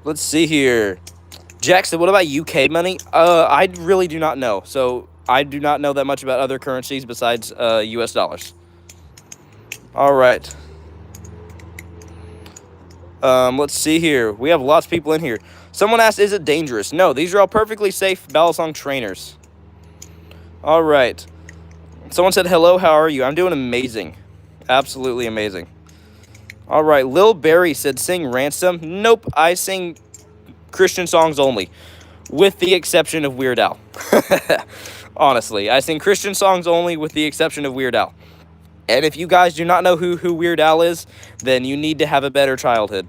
Let's see here. Jack said, what about UK money? I really do not know. So I do not know that much about other currencies besides US dollars. All right. Let's see here. We have lots of people in here. Someone asked, is it dangerous? No, these are all perfectly safe balisong trainers. All right. Someone said, hello, how are you? I'm doing amazing. Absolutely amazing. All right. Lil Barry said, sing Ransom. Nope, I sing Christian songs only, with the exception of Weird Al. Honestly, I sing Christian songs only with the exception of Weird Al. And if you guys do not know who Weird Al is, then you need to have a better childhood.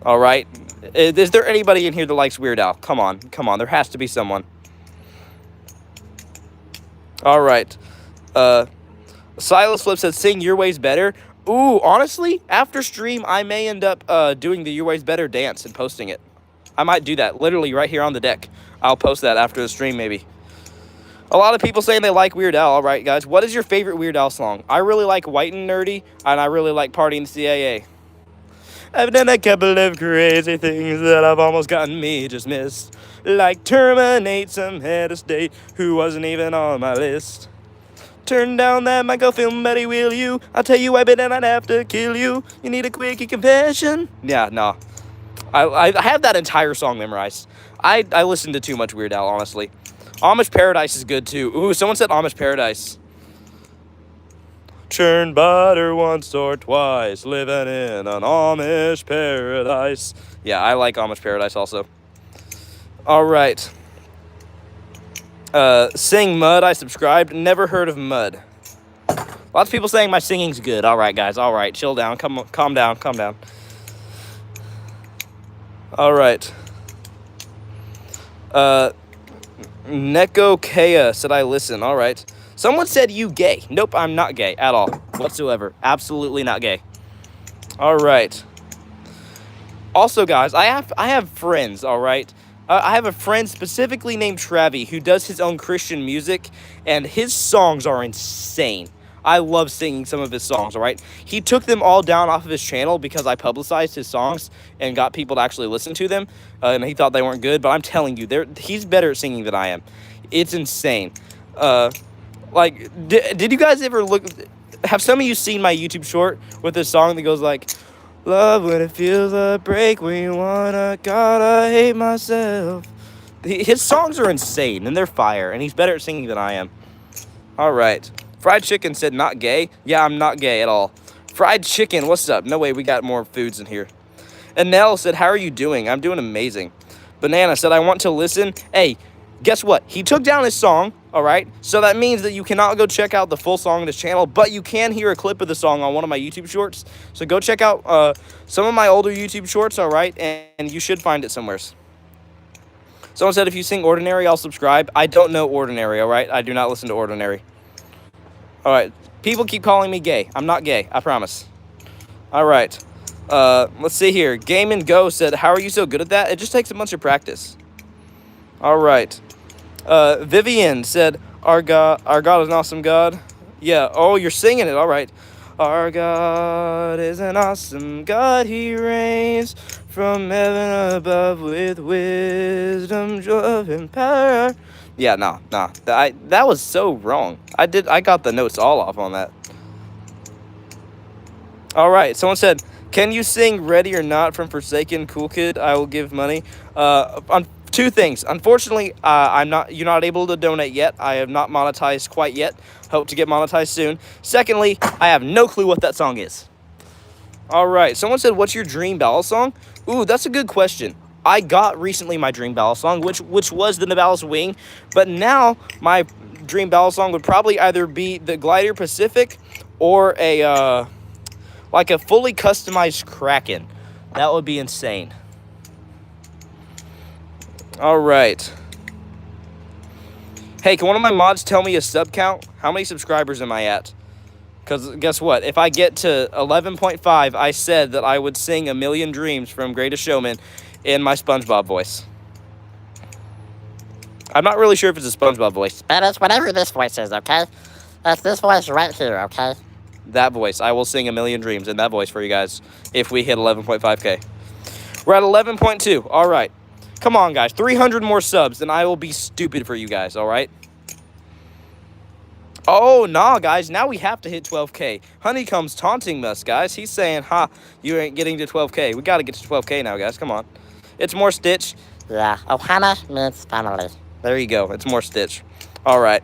All right? Is there anybody in here that likes Weird Al? Come on. There has to be someone. All right. Silas Flip said, sing Your Way's Better. Ooh, honestly, after stream, I may end up doing the Your Way's Better dance and posting it. I might do that, literally right here on the deck. I'll post that after the stream, maybe. A lot of people saying they like Weird Al. All right, guys. What is your favorite Weird Al song? I really like White and Nerdy, and I really like Party in the CIA. I've done a couple of crazy things that I've almost gotten me just missed. Like terminate some head of state who wasn't even on my list. Turn down that microfilm, buddy, will you? I'll tell you I bet and I'd have to kill you. You need a quickie confession? Yeah, no. I have that entire song memorized. I listen to too much Weird Al, honestly. Amish Paradise is good, too. Ooh, someone said Amish Paradise. Churn butter once or twice, living in an Amish paradise. Yeah, I like Amish Paradise also. All right. Sing Mud, I subscribed. Never heard of Mud. Lots of people saying my singing's good. All right, guys. All right, chill down. Calm down. All right. Neko Kea said I listen. All right. Someone said you gay. Nope, I'm not gay at all whatsoever. Absolutely not gay. All right. Also, guys, I have friends. All right. I have a friend specifically named Travi who does his own Christian music, and his songs are insane. I love singing some of his songs, all right? He took them all down off of his channel because I publicized his songs and got people to actually listen to them, and he thought they weren't good, but I'm telling you, he's better at singing than I am. It's insane. Did you guys ever have some of you seen my YouTube short with this song that goes like, love when it feels a break when you wanna, God, I hate myself. His songs are insane, and they're fire, and he's better at singing than I am. All right. Fried Chicken said, not gay. Yeah, I'm not gay at all. Fried Chicken, what's up? No way, we got more foods in here. And Nell said, how are you doing? I'm doing amazing. Banana said, I want to listen. Hey, guess what? He took down his song, all right? So that means that you cannot go check out the full song on his channel, but you can hear a clip of the song on one of my YouTube shorts. So go check out some of my older YouTube shorts, all right? And you should find it somewhere. Someone said, if you sing Ordinary, I'll subscribe. I don't know Ordinary, all right? I do not listen to Ordinary. All right. People keep calling me gay. I'm not gay. I promise. All right. Let's see here. Game and Go said, how are you so good at that? It just takes a bunch of practice. All right. Vivian said, our God is an awesome God. Yeah. Oh, you're singing it. All right. Our God is an awesome God. He reigns from heaven above with wisdom, joy, and power. Yeah, no. That was so wrong. I got the notes all off on that. All right. Someone said, can you sing Ready or Not from Forsaken? Cool Kid, I will give money. To two things. Unfortunately, you're not able to donate yet. I have not monetized quite yet. Hope to get monetized soon. Secondly, I have no clue what that song is. All right. Someone said, "What's your dream balisong?" Ooh, that's a good question. I got recently my dream balisong, which was the Nivalis Wing, but now my dream balisong would probably either be the Glider Pacific or a like a fully customized Kraken. That would be insane. All right. Hey, can one of my mods tell me a sub count? How many subscribers am I at? Because guess what? If I get to 11.5, I said that I would sing A Million Dreams from Greatest Showman in my SpongeBob voice. I'm not really sure if it's a SpongeBob voice. But it's whatever this voice is, okay? That's this voice right here, okay? That voice. I will sing A Million Dreams in that voice for you guys if we hit 11.5K. We're at 11.2. All right. Come on, guys. 300 more subs, and I will be stupid for you guys, all right? Oh, nah, guys. Now we have to hit 12K. Honeycomb's taunting us, guys. He's saying, ha, you ain't getting to 12K. We got to get to 12K now, guys. Come on. It's more Stitch. Yeah, Ohana means family. There you go. It's more Stitch. All right.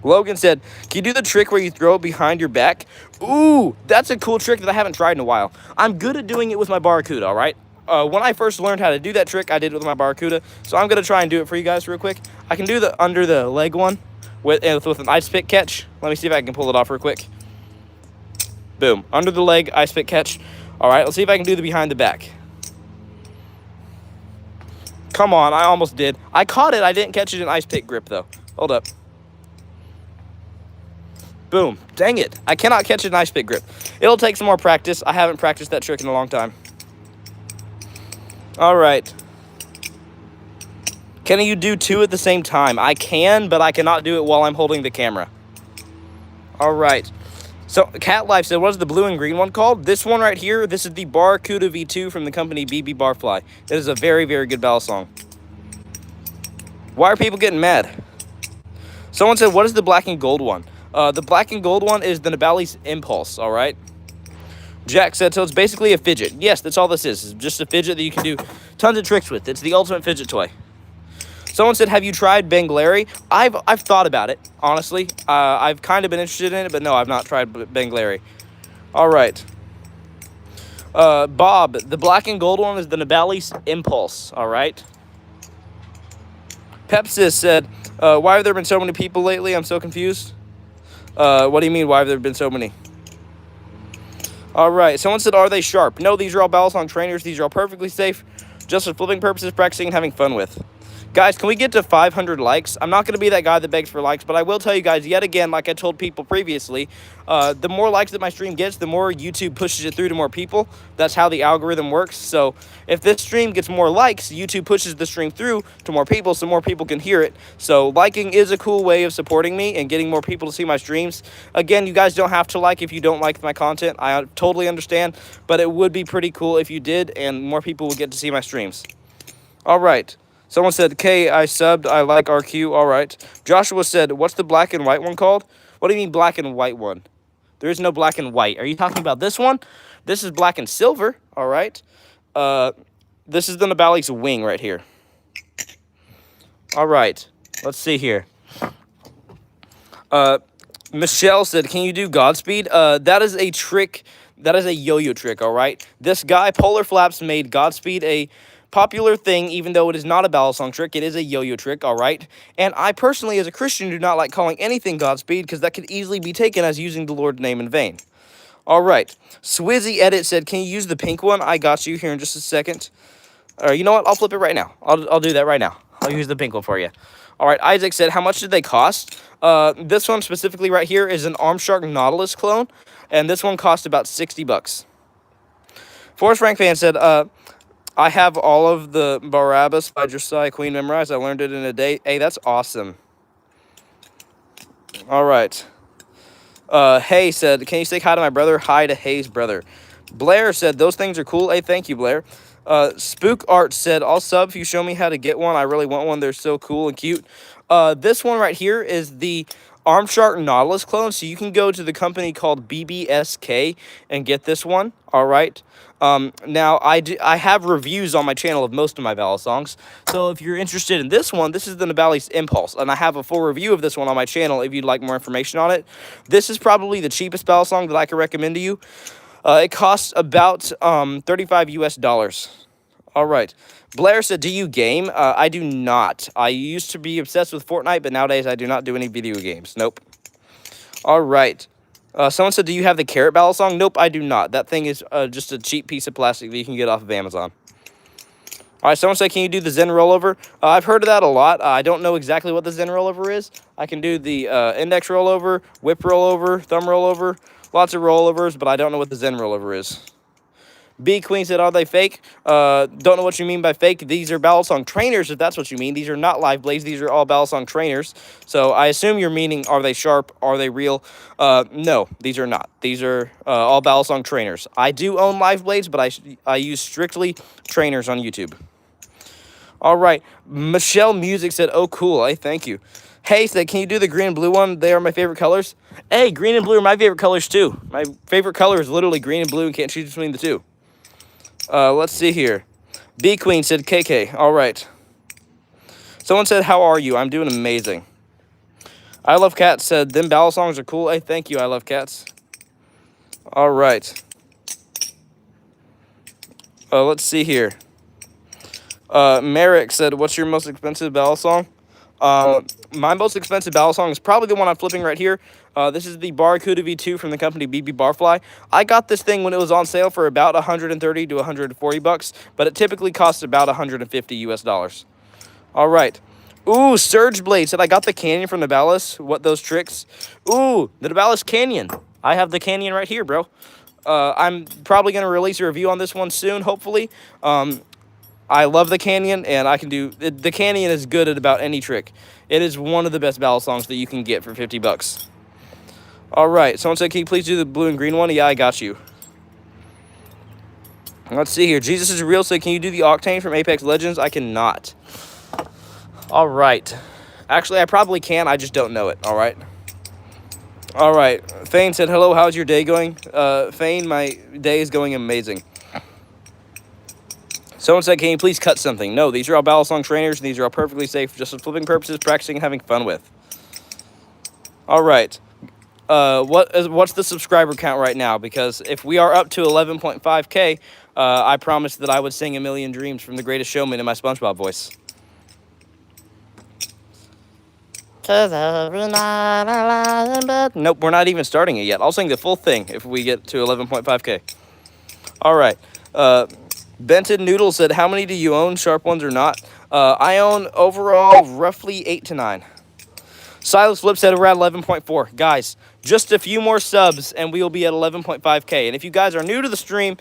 Logan said, "Can you do the trick where you throw it behind your back?" Ooh, that's a cool trick that I haven't tried in a while. I'm good at doing it with my Barracuda, all right? When I first learned how to do that trick, I did it with my Barracuda. So I'm going to try and do it for you guys real quick. I can do the under the leg one with an ice pick catch. Let me see if I can pull it off real quick. Boom. Under the leg, ice pick catch. All right, let's see if I can do the behind the back. Come on, I almost did. I caught it. I didn't catch it in ice pick grip, though. Hold up. Boom. Dang it. I cannot catch it in ice pick grip. It'll take some more practice. I haven't practiced that trick in a long time. All right. Can you do two at the same time? I can, but I cannot do it while I'm holding the camera. All right. So, Cat Life said, what is the blue and green one called? This one right here, this is the Barracuda V2 from the company BB Barfly. It is a very, very good balisong. Why are people getting mad? Someone said, what is the black and gold one? The black and gold one is the Nivalis Impulse, all right? Jack said, so it's basically a fidget. Yes, that's all this is. It's just a fidget that you can do tons of tricks with. It's the ultimate fidget toy. Someone said, have you tried Benglary? I've thought about it, honestly. I've kind of been interested in it, but no, I've not tried Benglary. All right. Bob, the black and gold one is the Nivalis Impulse, all right? Pepsis said, why have there been so many people lately? I'm so confused. What do you mean, why have there been so many? All right. Someone said, are they sharp? No, these are all balisong trainers. These are all perfectly safe, just for flipping purposes, practicing, and having fun with. Guys, can we get to 500 likes? I'm not going to be that guy that begs for likes, but I will tell you guys yet again, like I told people previously, the more likes that my stream gets, the more YouTube pushes it through to more people. That's how the algorithm works. So if this stream gets more likes, YouTube pushes the stream through to more people so more people can hear it. So liking is a cool way of supporting me and getting more people to see my streams. Again, you guys don't have to like if you don't like my content. I totally understand, but it would be pretty cool if you did and more people would get to see my streams. All right. Someone said, K, I subbed, I like RQ, all right. Joshua said, what's the black and white one called? What do you mean black and white one? There is no black and white. Are you talking about this one? This is black and silver, all right. This is the Nivalis Wing right here. All right, let's see here. Michelle said, can you do Godspeed? That is a trick, that is a yo-yo trick, all right. This guy, Polar Flaps, made Godspeed a popular thing, even though it is not a balisong trick. It is a yo-yo trick, all right? And I personally, as a Christian, do not like calling anything Godspeed because that could easily be taken as using the Lord's name in vain. All right. Swizzy Edit said, can you use the pink one? I got you here in just a second. You know what? I'll flip it right now. I'll do that right now. I'll use the pink one for you. All right. Isaac said, how much did they cost? This one specifically right here is an Armshark Nautilus clone, and this one cost about $60. Forrest Frank Fan said, I have all of the Barabbas by Josiah Queen memorized. I learned it in a day. Hey, that's awesome. All right. Hay said, can you say hi to my brother? Hi to Hay's brother. Blair said, those things are cool. Hey, thank you, Blair. Spook Art said, I'll sub if you show me how to get one. I really want one. They're so cool and cute. This one right here is the Armshark Nautilus clone. So you can go to the company called BBSK and get this one. All right. Now I have reviews on my channel of most of my balisongs. So if you're interested in this one, this is the Nabalis Impulse, and I have a full review of this one on my channel if you'd like more information on it. This is probably the cheapest balisong that I can recommend to you. It costs about 35 US dollars. All right. Blair said, do you game? I do not. I used to be obsessed with Fortnite, but nowadays I do not do any video games. Nope. All right. Someone said, do you have the carrot balisong? Nope, I do not. That thing is just a cheap piece of plastic that you can get off of Amazon. All right, someone said, can you do the Zen rollover? I've heard of that a lot. I don't know exactly what the Zen rollover is. I can do the index rollover, whip rollover, thumb rollover, lots of rollovers, but I don't know what the Zen rollover is. B Queen said, are they fake? Don't know what you mean by fake. These are balisong trainers, if that's what you mean. These are not live blades. These are all balisong trainers. So I assume you're meaning, are they sharp? Are they real? No, these are not. These are all balisong trainers. I do own live blades, but I use strictly trainers on YouTube. All right. Michelle Music said, oh, cool. Hey, thank you. Hey, said, can you do the green and blue one? They are my favorite colors. Hey, green and blue are my favorite colors, too. My favorite color is literally green and blue and can't choose between the two. Let's see here. B Queen said, KK. All right. Someone said, how are you? I'm doing amazing. I Love Cats said, them balisongs are cool. Hey, thank you, I Love Cats. All right. Let's see here. Merrick said, what's your most expensive balisong? My most expensive balisong is probably the one I'm flipping right here. This is the Barracuda V2 from the company BB Barfly. I got this thing when it was on sale for about 130 to 140 bucks, but it typically costs about 150 US dollars. All right. Ooh, Surge Blade said, I got the Canyon from Nabalis. What those tricks? Ooh, the Nabalis Canyon. I have the Canyon right here, bro. I'm probably going to release a review on this one soon, hopefully. I love the Canyon, and I can do... The Canyon is good at about any trick. It is one of the best balisongs that you can get for 50 bucks. All right. Someone said, can you please do the blue and green one? Yeah, I got you. Let's see here. Jesus is real said, can you do the Octane from Apex Legends? I cannot. All right. Actually, I probably can. I just don't know it. All right. All right. Fane said, hello, how's your day going? Fane, my day is going amazing. Someone said, can you please cut something? No, these are all balisong trainers. These are all perfectly safe, just for flipping purposes, practicing, and having fun with. All right. What's the subscriber count right now? Because if we are up to 11.5K, I promised that I would sing A Million Dreams from The Greatest Showman in my SpongeBob voice. 'Cause every night I lie in bed. Nope, we're not even starting it yet. I'll sing the full thing if we get to 11.5K. All right. Benton Noodle said, how many do you own, sharp ones or not? I own overall roughly 8 to 9. Silas Flip said we're at 11.4. Guys, just a few more subs and we will be at 11.5K. And if you guys are new to the stream,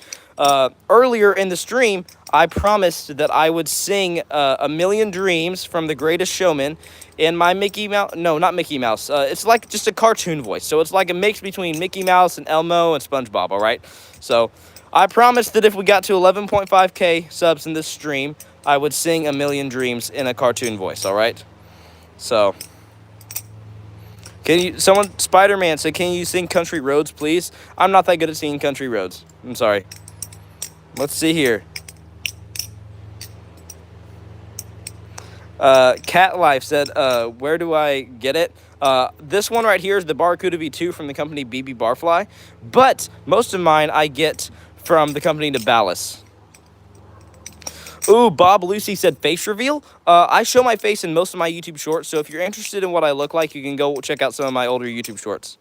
earlier in the stream, I promised that I would sing A Million Dreams from The Greatest Showman in my Mickey Mouse. No, not Mickey Mouse. It's like just a cartoon voice. So it's like a mix between Mickey Mouse and Elmo and SpongeBob, all right? So I promised that if we got to 11.5K subs in this stream, I would sing A Million Dreams in a cartoon voice, all right? So, Spider-Man said, can you sing Country Roads, please? I'm not that good at singing Country Roads. I'm sorry. Let's see here. Cat Life said, where do I get it? This one right here is the Barracuda V2 from the company BB Barfly, but most of mine I get from the company Nabalis. Ooh, Bob Lucy said face reveal. I show my face in most of my YouTube shorts, so if you're interested in what I look like, you can go check out some of my older YouTube shorts.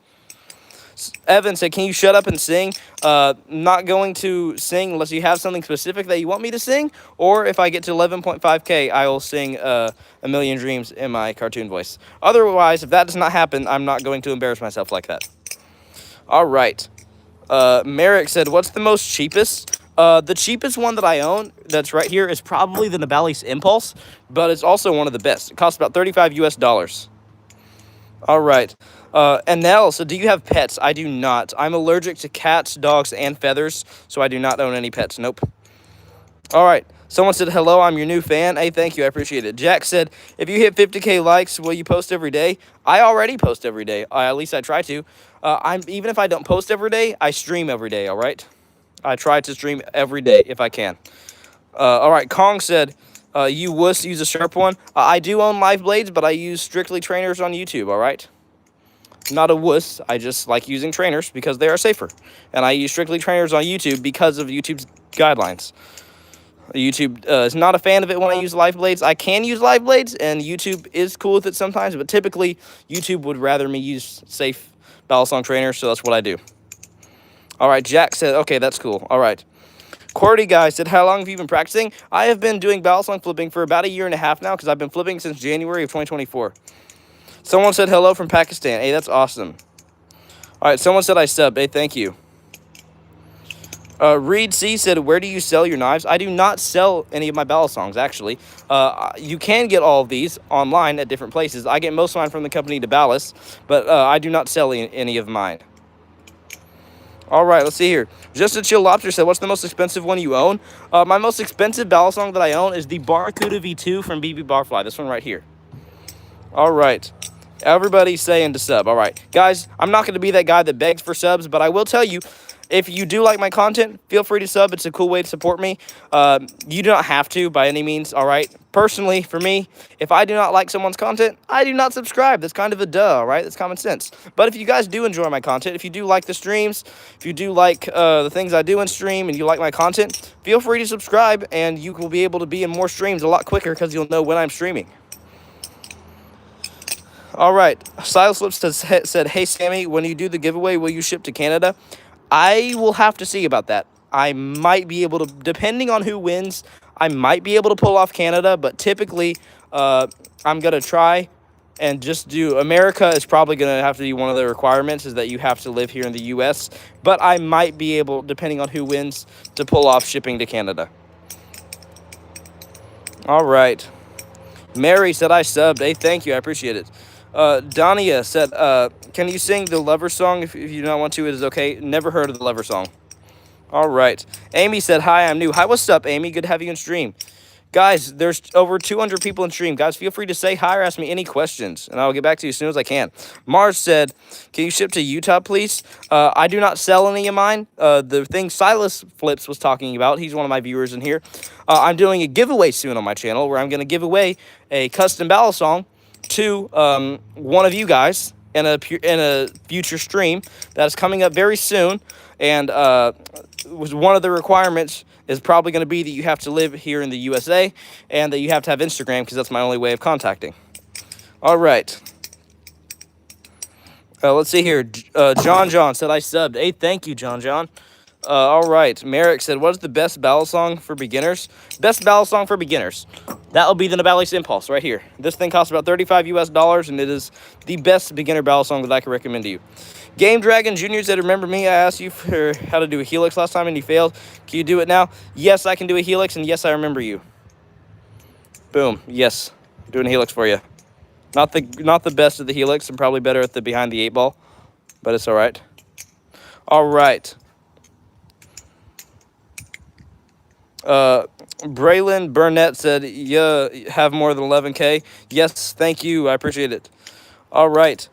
Evan said, can you shut up and sing? Not going to sing unless you have something specific that you want me to sing, or if I get to 11.5K, I will sing A Million Dreams in my cartoon voice. Otherwise, if that does not happen, I'm not going to embarrass myself like that. All right. Merrick said, what's the most cheapest? The cheapest one that I own that's right here is probably the Nabalis Impulse, but it's also one of the best. It costs about 35 US dollars. All right. And Nell, so do you have pets? I do not. I'm allergic to cats, dogs, and feathers, so I do not own any pets. Nope. All right. Someone said, hello, I'm your new fan. Hey, thank you. I appreciate it. Jack said, if you hit 50K likes, will you post every day? I already post every day. At least I try to. Even if I don't post every day, I stream every day, all right? I try to stream every day if I can. All right, Kong said, you wuss, use a sharp one. I do own live blades, but I use strictly trainers on YouTube, all right? Not a wuss. I just like using trainers because they are safer. And I use strictly trainers on YouTube because of YouTube's guidelines. YouTube is not a fan of it when I use live blades. I can use live blades, and YouTube is cool with it sometimes, but typically YouTube would rather me use safe Balisong trainers, so that's what I do. All right, Jack said, okay, that's cool. All right. Cordy guy said, how long have you been practicing? I have been doing Balisong flipping for about a year and a half now because I've been flipping since January of 2024. Someone said hello from Pakistan. Hey, that's awesome. All right, someone said I subbed. Hey, thank you. Reed C said, where do you sell your knives? I do not sell any of my Balisongs, actually. You can get all of these online at different places. I get most of mine from the company DeBalis, but I do not sell any of mine. All right, let's see here. Just a Chill Lobster said, what's the most expensive one you own? My most expensive Balisong that I own is the Barracuda V2 from BB Barfly. This one right here. All right. Everybody's saying to sub. All right. Guys, I'm not going to be that guy that begs for subs, but I will tell you, if you do like my content, feel free to sub. It's a cool way to support me. You do not have to by any means, all right? Personally, for me, if I do not like someone's content, I do not subscribe. That's kind of a duh, all right? That's common sense. But if you guys do enjoy my content, if you do like the streams, if you do like the things I do in stream and you like my content, feel free to subscribe, and you will be able to be in more streams a lot quicker because you'll know when I'm streaming. All right. Silas Lips said, hey, Sammy, when you do the giveaway, will you ship to Canada? I will have to see about that. I might be able to, depending on who wins, I might be able to pull off Canada, but typically I'm going to try and just do, America is probably going to have to be one of the requirements is that you have to live here in the U.S., but I might be able, depending on who wins, to pull off shipping to Canada. All right. Mary said, I subbed. Hey, thank you. I appreciate it. Dania said, can you sing the Lover song? If you do not want to, it is okay. Never heard of the Lover song. All right. Amy said, hi, I'm new. Hi, what's up, Amy? Good to have you in stream. Guys, there's over 200 people in stream. Guys, feel free to say hi or ask me any questions, and I'll get back to you as soon as I can. Mars said, can you ship to Utah, please? I do not sell any of mine. The thing Silas Flips was talking about, he's one of my viewers in here. I'm doing a giveaway soon on my channel where I'm going to give away a custom Balisong to one of you guys in a future stream that is coming up very soon. And one of the requirements is probably going to be that you have to live here in the USA and that you have to have Instagram because that's my only way of contacting. All right. Let's see here. John said I subbed. Hey, thank you, John. All right. Merrick said, what is the best Balisong for beginners? Best Balisong for beginners. That'll be the Navalis Impulse right here. This thing costs about $35 US, and it is the best beginner Balisong that I can recommend to you. Game Dragon Jr. said, remember me? I asked you for how to do a helix last time and you failed. Can you do it now? Yes, I can do a helix, and yes, I remember you. Boom. Yes. I'm doing a helix for you. Not the best of the helix. I'm probably better at the behind the 8-ball, but it's all right. All right. Braylon Burnett said, yeah, have more than 11K. Yes, thank you. I appreciate it. All right.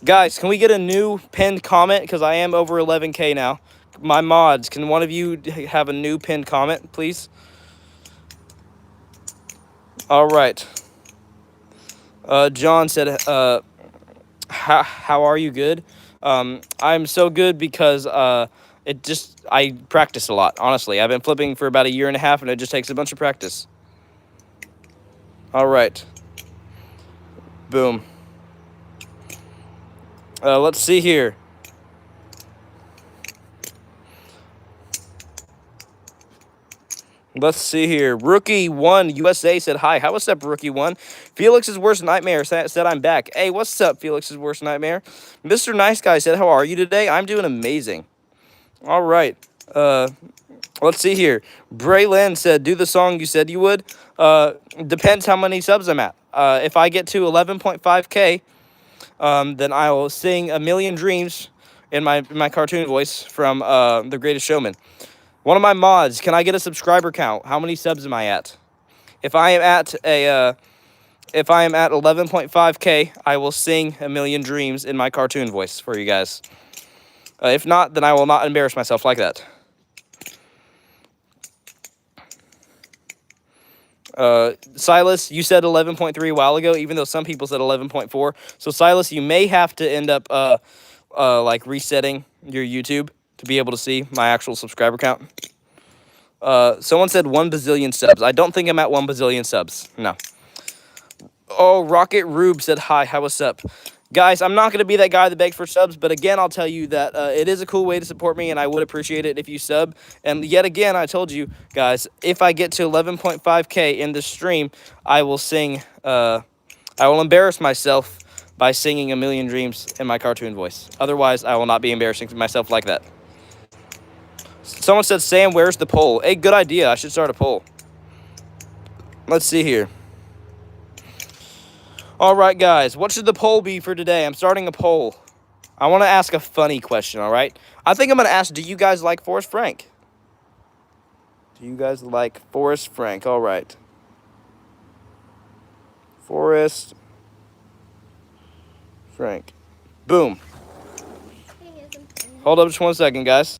Guys, can we get a new pinned comment? Because I am over 11K now. My mods, can one of you have a new pinned comment, please? All right. John said, how are you? Good. I'm so good because I practice a lot, honestly. I've been flipping for about a year and a half, and it just takes a bunch of practice. All right. Boom. Let's see here. Rookie1 USA said, hi. How what's up, Rookie1? Felix's worst nightmare said I'm back. Hey, what's up, Felix's worst nightmare? Mr. Nice Guy said, how are you today? I'm doing amazing. All right. Let's see here. Braylon said, do the song you said you would. Depends how many subs I'm at. If I get to 11.5K, then I will sing A Million Dreams in my cartoon voice from The Greatest Showman. One of my mods, can I get a subscriber count? How many subs am I at? If I am at 11.5K, I will sing A Million Dreams in my cartoon voice for you guys. If not, then I will not embarrass myself like that. Silas, you said 11.3 a while ago, even though some people said 11.4. So Silas, you may have to end up like resetting your YouTube to be able to see my actual subscriber count. Someone said 1 bazillion subs. I don't think I'm at 1 bazillion subs. No. Oh, Rocket Rube said hi. How what's up? Guys, I'm not going to be that guy that begs for subs, but again, I'll tell you that it is a cool way to support me, and I would appreciate it if you sub. And yet again, I told you, guys, if I get to 11.5K in this stream, I will sing, I will embarrass myself by singing A Million Dreams in my cartoon voice. Otherwise, I will not be embarrassing myself like that. Someone said, Sam, where's the poll? Hey, good idea. I should start a poll. Let's see here. All right, guys, what should the poll be for today? I'm starting a poll. I want to ask a funny question, all right? I think I'm going to ask, do you guys like Forrest Frank? Do you guys like Forrest Frank? All right. Forrest Frank. Boom. Hold up just 1 second, guys.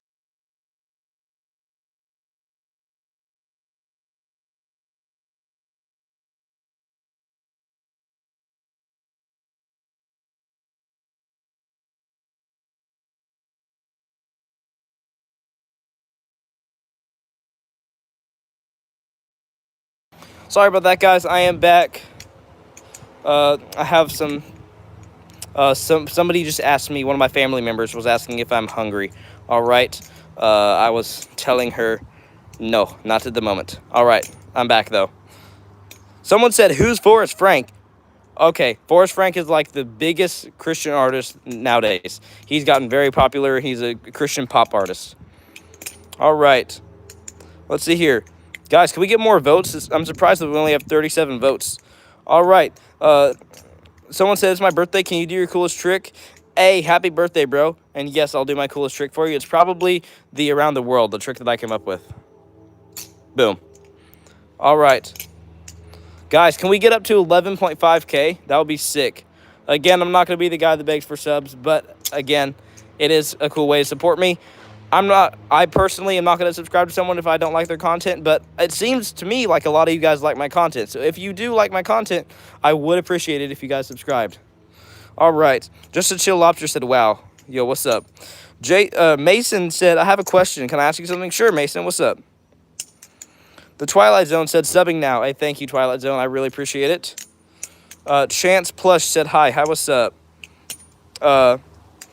Sorry about that, guys. I am back. I have somebody just asked me, one of my family members was asking if I'm hungry. All right. I was telling her, no, not at the moment. All right. I'm back, though. Someone said, who's Forrest Frank? Okay, Forrest Frank is like the biggest Christian artist nowadays. He's gotten very popular. He's a Christian pop artist. All right. Let's see here. Guys, can we get more votes? I'm surprised that we only have 37 votes. All right. Someone said it's my birthday. Can you do your coolest trick? Hey, happy birthday, bro. And yes, I'll do my coolest trick for you. It's probably the around the world, the trick that I came up with. Boom. All right. Guys, can we get up to 11.5K? That would be sick. Again, I'm not going to be the guy that begs for subs, but again, it is a cool way to support me. I personally am not going to subscribe to someone if I don't like their content, but it seems to me like a lot of you guys like my content. So if you do like my content, I would appreciate it if you guys subscribed. All right. Just a Chill Lobster said, wow. Yo, what's up? Mason said, I have a question. Can I ask you something? Sure, Mason. What's up? The Twilight Zone said, subbing now. Hey, thank you, Twilight Zone. I really appreciate it. Chance Plush said, hi. Hi, what's up?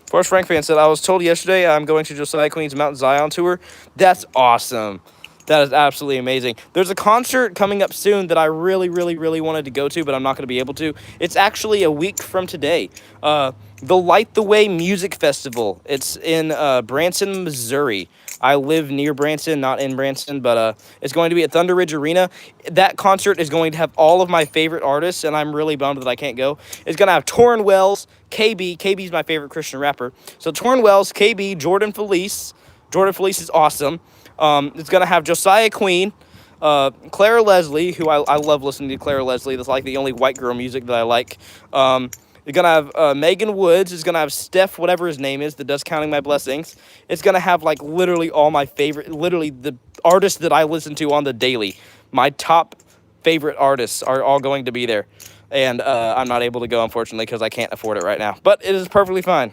Forrest Frank fan said, I was told yesterday I'm going to Josiah Queen's Mount Zion tour. That's awesome. That is absolutely amazing. There's a concert coming up soon that I really, really, really wanted to go to, but I'm not going to be able to. It's actually a week from today. The Light the Way Music Festival. It's in Branson, Missouri. I live near Branson, not in Branson, but it's going to be at Thunder Ridge Arena. That concert is going to have all of my favorite artists, and I'm really bummed that I can't go. It's going to have Torrin Wells, KB. KB's my favorite Christian rapper. So Torrin Wells, KB, Jordan Felice. Jordan Felice is awesome. It's going to have Josiah Queen, Clara Leslie, who I love listening to Clara Leslie. That's like the only white girl music that I like. You're going to have Megan Woods. It's going to have Steph, whatever his name is, that does Counting My Blessings. It's going to have, like, literally all my favorite, literally the artists that I listen to on the daily. My top favorite artists are all going to be there. And I'm not able to go, unfortunately, because I can't afford it right now. But it is perfectly fine.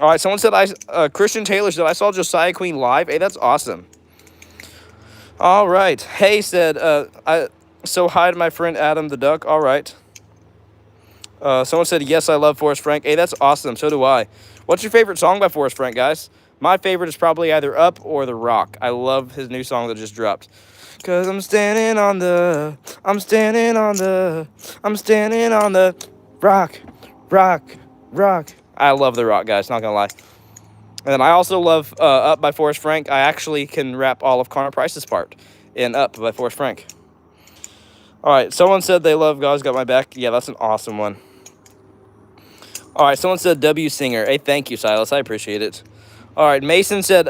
All right, someone said, Christian Taylor said, I saw Josiah Queen live. Hey, that's awesome. All right. Hey said, so hi to my friend Adam the Duck. All right. Someone said, yes, I love Forrest Frank. Hey, that's awesome. So do I. What's your favorite song by Forrest Frank, guys? My favorite is probably either Up or The Rock. I love his new song that just dropped. Cause I'm standing on the rock. I love The Rock, guys, not gonna lie. And then I also love Up by Forrest Frank. I actually can rap all of Connor Price's part in Up by Forrest Frank. All right, someone said they love God's Got My Back. Yeah, that's an awesome one. All right, someone said W Singer. Hey, thank you, Silas. I appreciate it. All right, Mason said,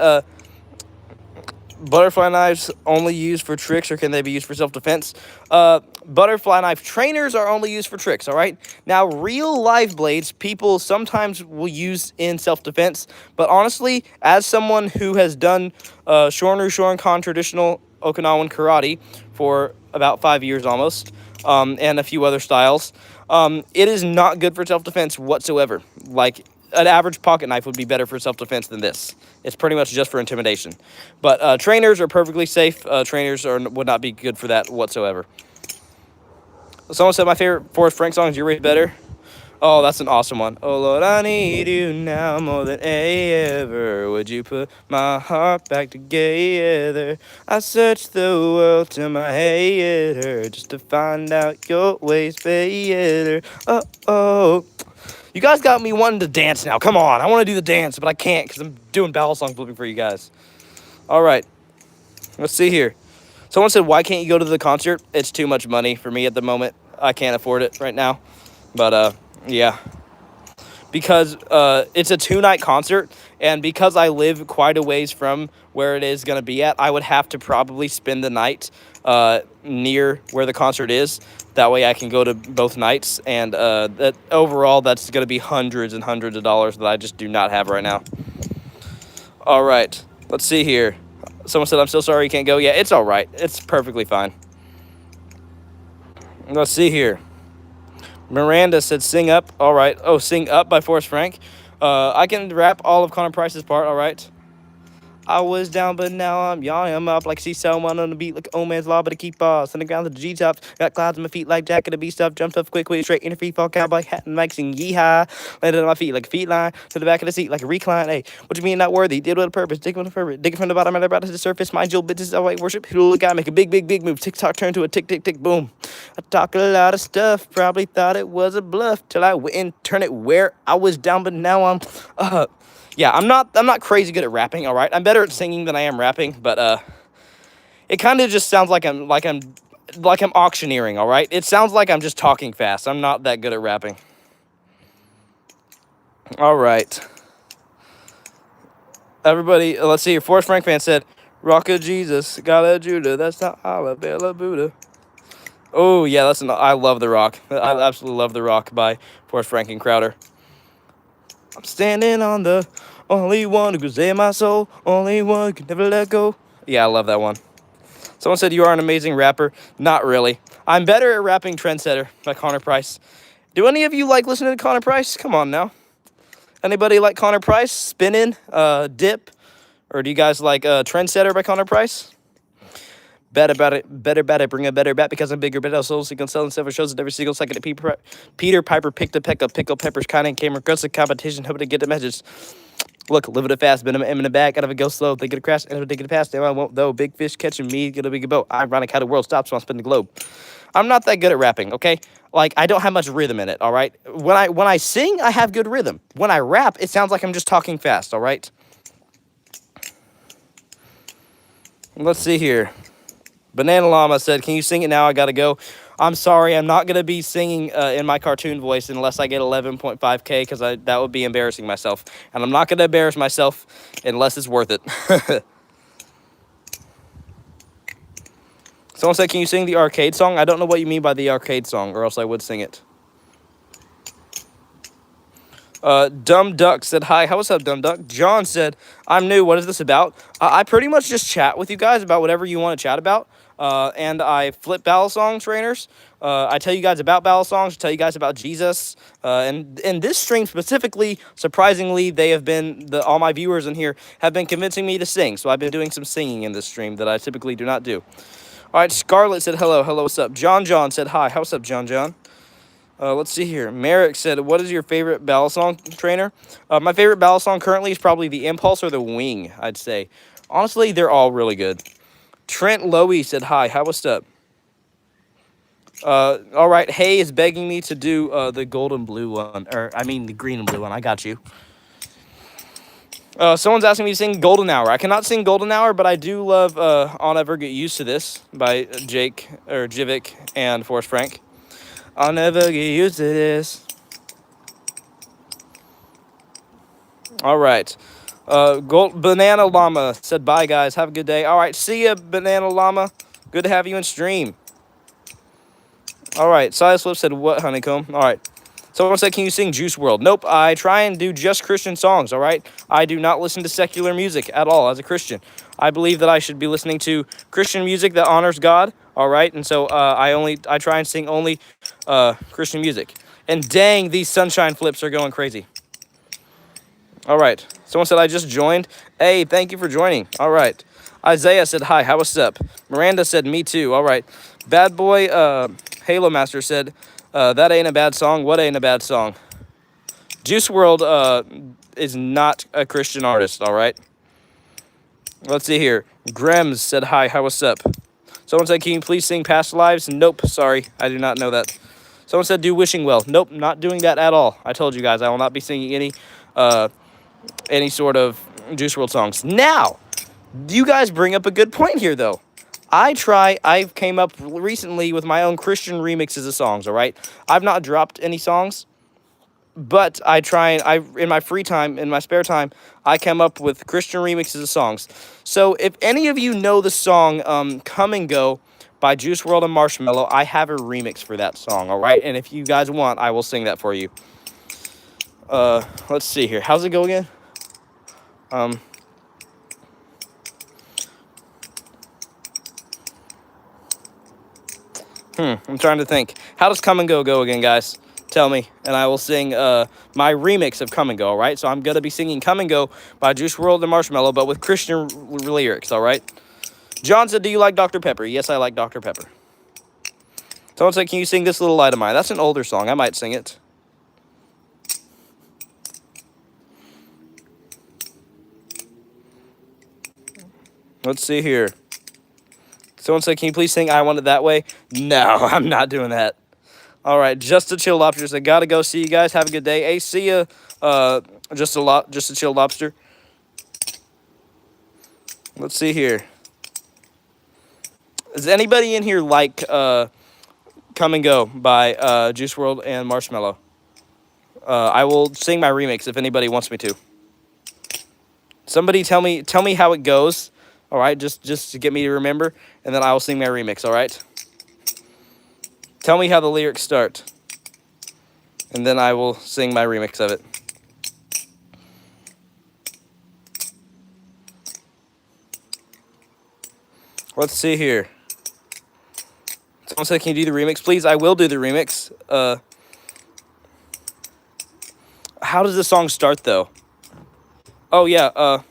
butterfly knives only used for tricks, or can they be used for self-defense? Butterfly knife trainers are only used for tricks, all right? Now, real live blades, people sometimes will use in self-defense, but honestly, as someone who has done Shorin traditional Okinawan karate for about 5 years almost, and a few other styles, it is not good for self-defense whatsoever. Like, an average pocket knife would be better for self-defense than this. It's pretty much just for intimidation. But trainers are perfectly safe. Trainers would not be good for that whatsoever. Someone said my favorite Forrest Frank song is "You're Way Better." Oh, that's an awesome one. Oh, Lord, I need you now more than ever. Would you put my heart back together? I searched the world till my head hurt just to find out your ways better. Oh, oh. You guys got me wanting to dance now. Come on. I want to do the dance, but I can't because I'm doing Balisong flipping for you guys. All right. Let's see here. Someone said, why can't you go to the concert? It's too much money for me at the moment. I can't afford it right now. But, yeah. Because it's a 2-night concert, and because I live quite a ways from where it is going to be at, I would have to probably spend the night near where the concert is. That way I can go to both nights, and that overall, that's going to be hundreds and hundreds of dollars that I just do not have right now. All right, let's see here. Someone said, I'm so sorry you can't go. Yeah, it's all right. It's perfectly fine. Let's see here. Miranda said, sing up. All right. Oh, Sing Up by Forrest Frank. I can rap all of Connor Price's part. All right. I was down, but now I'm yawning. I'm up like see someone on the beat, like oh man's law, but to keep off. On the ground, the G tops. Got clouds on my feet like Jack of the Beast stuff. Jumped up quickly, straight in a free fall cowboy hat and mic sing yeehaw. Landed on my feet like a feet line to the back of the seat like a recline. Hey, what you mean not worthy? Did with a purpose. Dig with a purpose. Digging from the bottom and about to the surface. Mind your business. I like worship. Who guy make a big, big, big move. TikTok turn to a tick, tick, tick, boom. I talk a lot of stuff. Probably thought it was a bluff till I went and turned it where I was down, but now I'm yeah, I'm not crazy good at rapping, all right? I'm better at singing than I am rapping, but it kind of just sounds like I'm auctioneering, all right? It sounds like I'm just talking fast. I'm not that good at rapping. All right. Everybody, let's see. Forrest Frank fan said, "Rock of Jesus, God of Judah, that's not Alabama Buddha." Oh, yeah, I love The Rock. I absolutely love The Rock by Forrest Frank and Crowder. I'm standing on the only one who can save my soul, only one who can never let go. Yeah, I love that one. Someone said you are an amazing rapper. Not really. I'm better at rapping Trendsetter by Connor Price. Do any of you like listening to Connor Price? Come on now. Anybody like Connor Price? Spinning, Dip? Or do you guys like Trendsetter by Connor Price? Bet about it, bring a better bat because I'm bigger, better souls. He can sell and several shows at every single second. Peter Piper picked a peck of pickle peppers, kind of came across the competition, hoping to get the message. Look, living it fast, been in the back, out of it go slow. They get a crash, and they get a pass. Now I won't though. Big fish catching me, get a big boat. Ironic how the world stops when I spin the globe. I'm not that good at rapping, okay? Like I don't have much rhythm in it, all right? When I sing, I have good rhythm. When I rap, it sounds like I'm just talking fast, all right? Let's see here. Banana Llama said, can you sing it now? I gotta go. I'm sorry, I'm not gonna be singing in my cartoon voice unless I get 11.5K because that would be embarrassing myself. And I'm not gonna embarrass myself unless it's worth it. Someone said, can you sing the arcade song? I don't know what you mean by the arcade song, or else I would sing it. Dumb Duck said, hi, what's up, Dumb Duck? John said, I'm new, what is this about? I pretty much just chat with you guys about whatever you want to chat about. And I flip Balisong trainers. I tell you guys about Balisongs, tell you guys about Jesus. And in this stream specifically, surprisingly, they have been, all my viewers in here have been convincing me to sing. So I've been doing some singing in this stream that I typically do not do. All right, Scarlett said, hello, what's up? John said, hi, what's up, John? Let's see here. Merrick said, what is your favorite Balisong trainer? My favorite Balisong currently is probably the Impulse or the Wing, I'd say. Honestly, they're all really good. Trent Lowy said, hi, what's up? All right, Hay is begging me to do the golden blue one. Or, I mean, the green and blue one. I got you. Someone's asking me to sing Golden Hour. I cannot sing Golden Hour, but I do love I'll Never Get Used to This by Jivik and Forrest Frank. I'll never get used to this. All right. Banana Llama said bye, guys. Have a good day. All right, see ya, Banana Llama. Good to have you in stream. All right, Silas Flip said what, Honeycomb? All right. Someone said, can you sing Juice World? Nope, I try and do just Christian songs, all right? I do not listen to secular music at all as a Christian. I believe that I should be listening to Christian music that honors God, all right? And so I try and sing only Christian music. And dang, these sunshine flips are going crazy. All right. Someone said, I just joined. Hey, thank you for joining. All right. Isaiah said, hi, how what's up? Miranda said, me too. All right. Bad Boy Halo Master said, that ain't a bad song. What ain't a bad song? Juice World is not a Christian artist, all right? Let's see here. Grems said, hi, how what's up? Someone said, can you please sing Past Lives? Nope, sorry. I do not know that. Someone said, do Wishing Well. Nope, not doing that at all. I told you guys, I will not be singing any sort of Juice WRLD songs. Now, you guys bring up a good point here, though. I came up recently with my own Christian remixes of songs, all right? I've not dropped any songs, but in my free time, in my spare time, I come up with Christian remixes of songs. So if any of you know the song Come and Go by Juice WRLD and Marshmello, I have a remix for that song, all right? And if you guys want, I will sing that for you. Let's see here. How's it go again? I'm trying to think. How does Come and Go again, guys? Tell me, and I will sing my remix of Come and Go, all right? So I'm going to be singing Come and Go by Juice WRLD and Marshmello, but with Christian lyrics, all right? John said, do you like Dr. Pepper? Yes, I like Dr. Pepper. Someone said, can you sing This Little Light of Mine? That's an older song. I might sing it. Let's see here. Someone said, can you please sing I Want It That Way? No, I'm not doing that. All right, Just a Chill Lobster said, gotta go. See you guys. Have a good day. Hey, see ya. Just a Chill Lobster. Let's see here. Does anybody in here like Come and Go by Juice WRLD and Marshmello? I will sing my remix if anybody wants me to. Somebody tell me how it goes. All right, just to get me to remember, and then I will sing my remix, all right? Tell me how the lyrics start, and then I will sing my remix of it. Let's see here. Someone said, can you do the remix? Please, I will do the remix. How does the song start, though? Oh, yeah,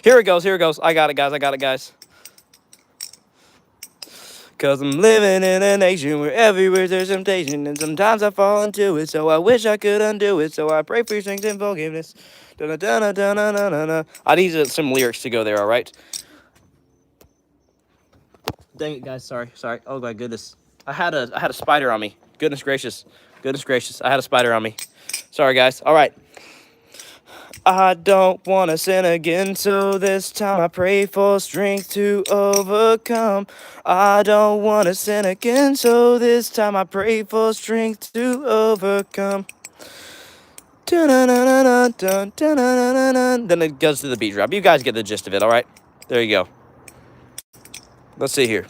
here it goes. I got it, guys. Cause I'm living in a nation where everywhere there's temptation, and sometimes I fall into it, so I wish I could undo it, so I pray for your strength and forgiveness. I need some lyrics to go there, alright? Dang it, guys, sorry. Oh my goodness. I had a spider on me. Goodness gracious. I had a spider on me. Sorry, guys. Alright. I don't want to sin again, so this time I pray for strength to overcome. I don't want to sin again, so this time I pray for strength to overcome. Then it goes to the beat drop. You guys get the gist of it, alright? There you go. Let's see here.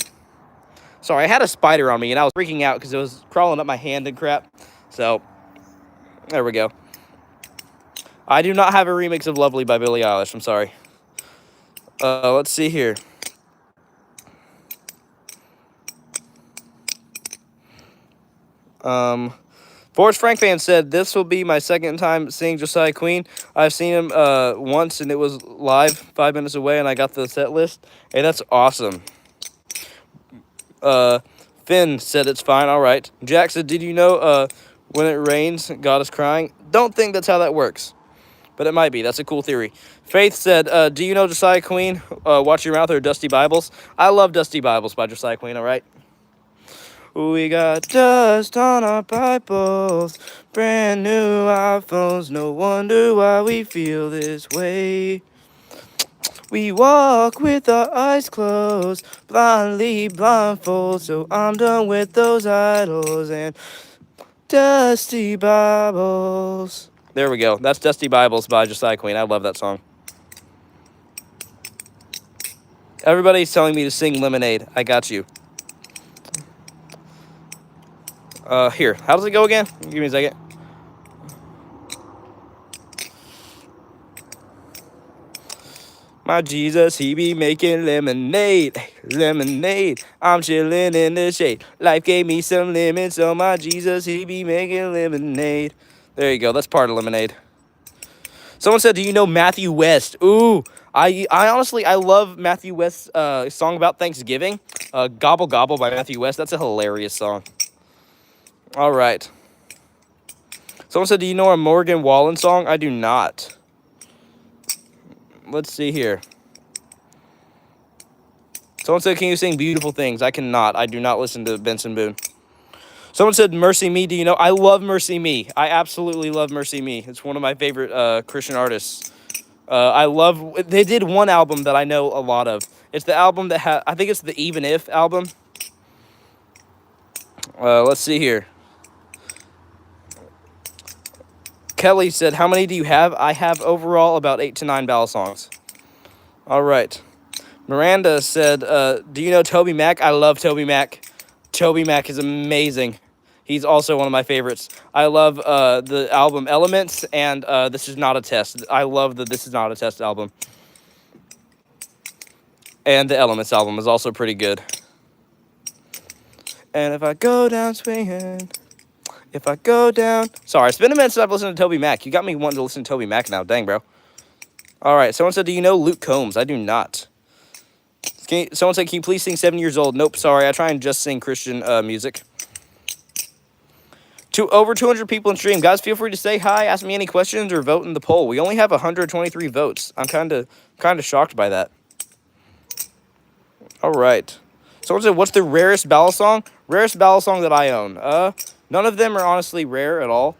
Sorry, I had a spider on me, and I was freaking out because it was crawling up my hand and crap. So, there we go. I do not have a remix of Lovely by Billie Eilish. I'm sorry. Let's see here. Forrest Frank fan said, this will be my second time seeing Josiah Queen. I've seen him once, and it was live 5 minutes away, and I got the set list. Hey, that's awesome. Finn said it's fine. All right. Jack said, did you know when it rains, God is crying? Don't think that's how that works. But it might be. That's a cool theory. Faith said, do you know Josiah Queen, Watch Your Mouth, or Dusty Bibles? I love Dusty Bibles by Josiah Queen, all right? We got dust on our Bibles, brand new iPhones, no wonder why we feel this way. We walk with our eyes closed, blindly blindfold, so I'm done with those idols and Dusty Bibles. There we go. That's Dusty Bibles by Josiah Queen. I love that song. Everybody's telling me to sing Lemonade. I got you. Here. How does it go again? Give me a second. My Jesus, he be making lemonade, lemonade. I'm chilling in the shade. Life gave me some lemons, so my Jesus, he be making lemonade. There you go. That's part of Lemonade. Someone said, "Do you know Matthew West?" Ooh, I honestly, I love Matthew West's song about Thanksgiving. "Gobble Gobble" by Matthew West. That's a hilarious song. All right. Someone said, "Do you know a Morgan Wallen song?" I do not. Let's see here. Someone said, "Can you sing Beautiful Things?" I cannot. I do not listen to Benson Boone. Someone said, "Mercy Me." Do you know? I love Mercy Me. I absolutely love Mercy Me. It's one of my favorite Christian artists. I love. They did one album that I know a lot of. It's the album that I think it's the Even If album. Let's see here. Kelly said, "How many do you have?" I have overall about 8 to 9 balisongs. All right. Miranda said, "Do you know Toby Mac?" I love Toby Mac. Toby Mac is amazing. He's also one of my favorites. I love the album Elements and This Is Not a Test. I love the This Is Not a Test album. And the Elements album is also pretty good. And if I go down swinging, if I go down... Sorry, it's been a minute since I've listened to Toby Mac. You got me wanting to listen to Toby Mac now. Dang, bro. All right, someone said, "Do you know Luke Combs?" I do not. Someone said, "Can you please sing 7 Years Old?" Nope, sorry. I try and just sing Christian music. Over 200 people in stream. Guys, feel free to say hi, ask me any questions, or vote in the poll. We only have 123 votes. I'm kind of shocked by that. All right. Someone said, "What's the rarest balisong?" Rarest balisong that I own. None of them are honestly rare at all.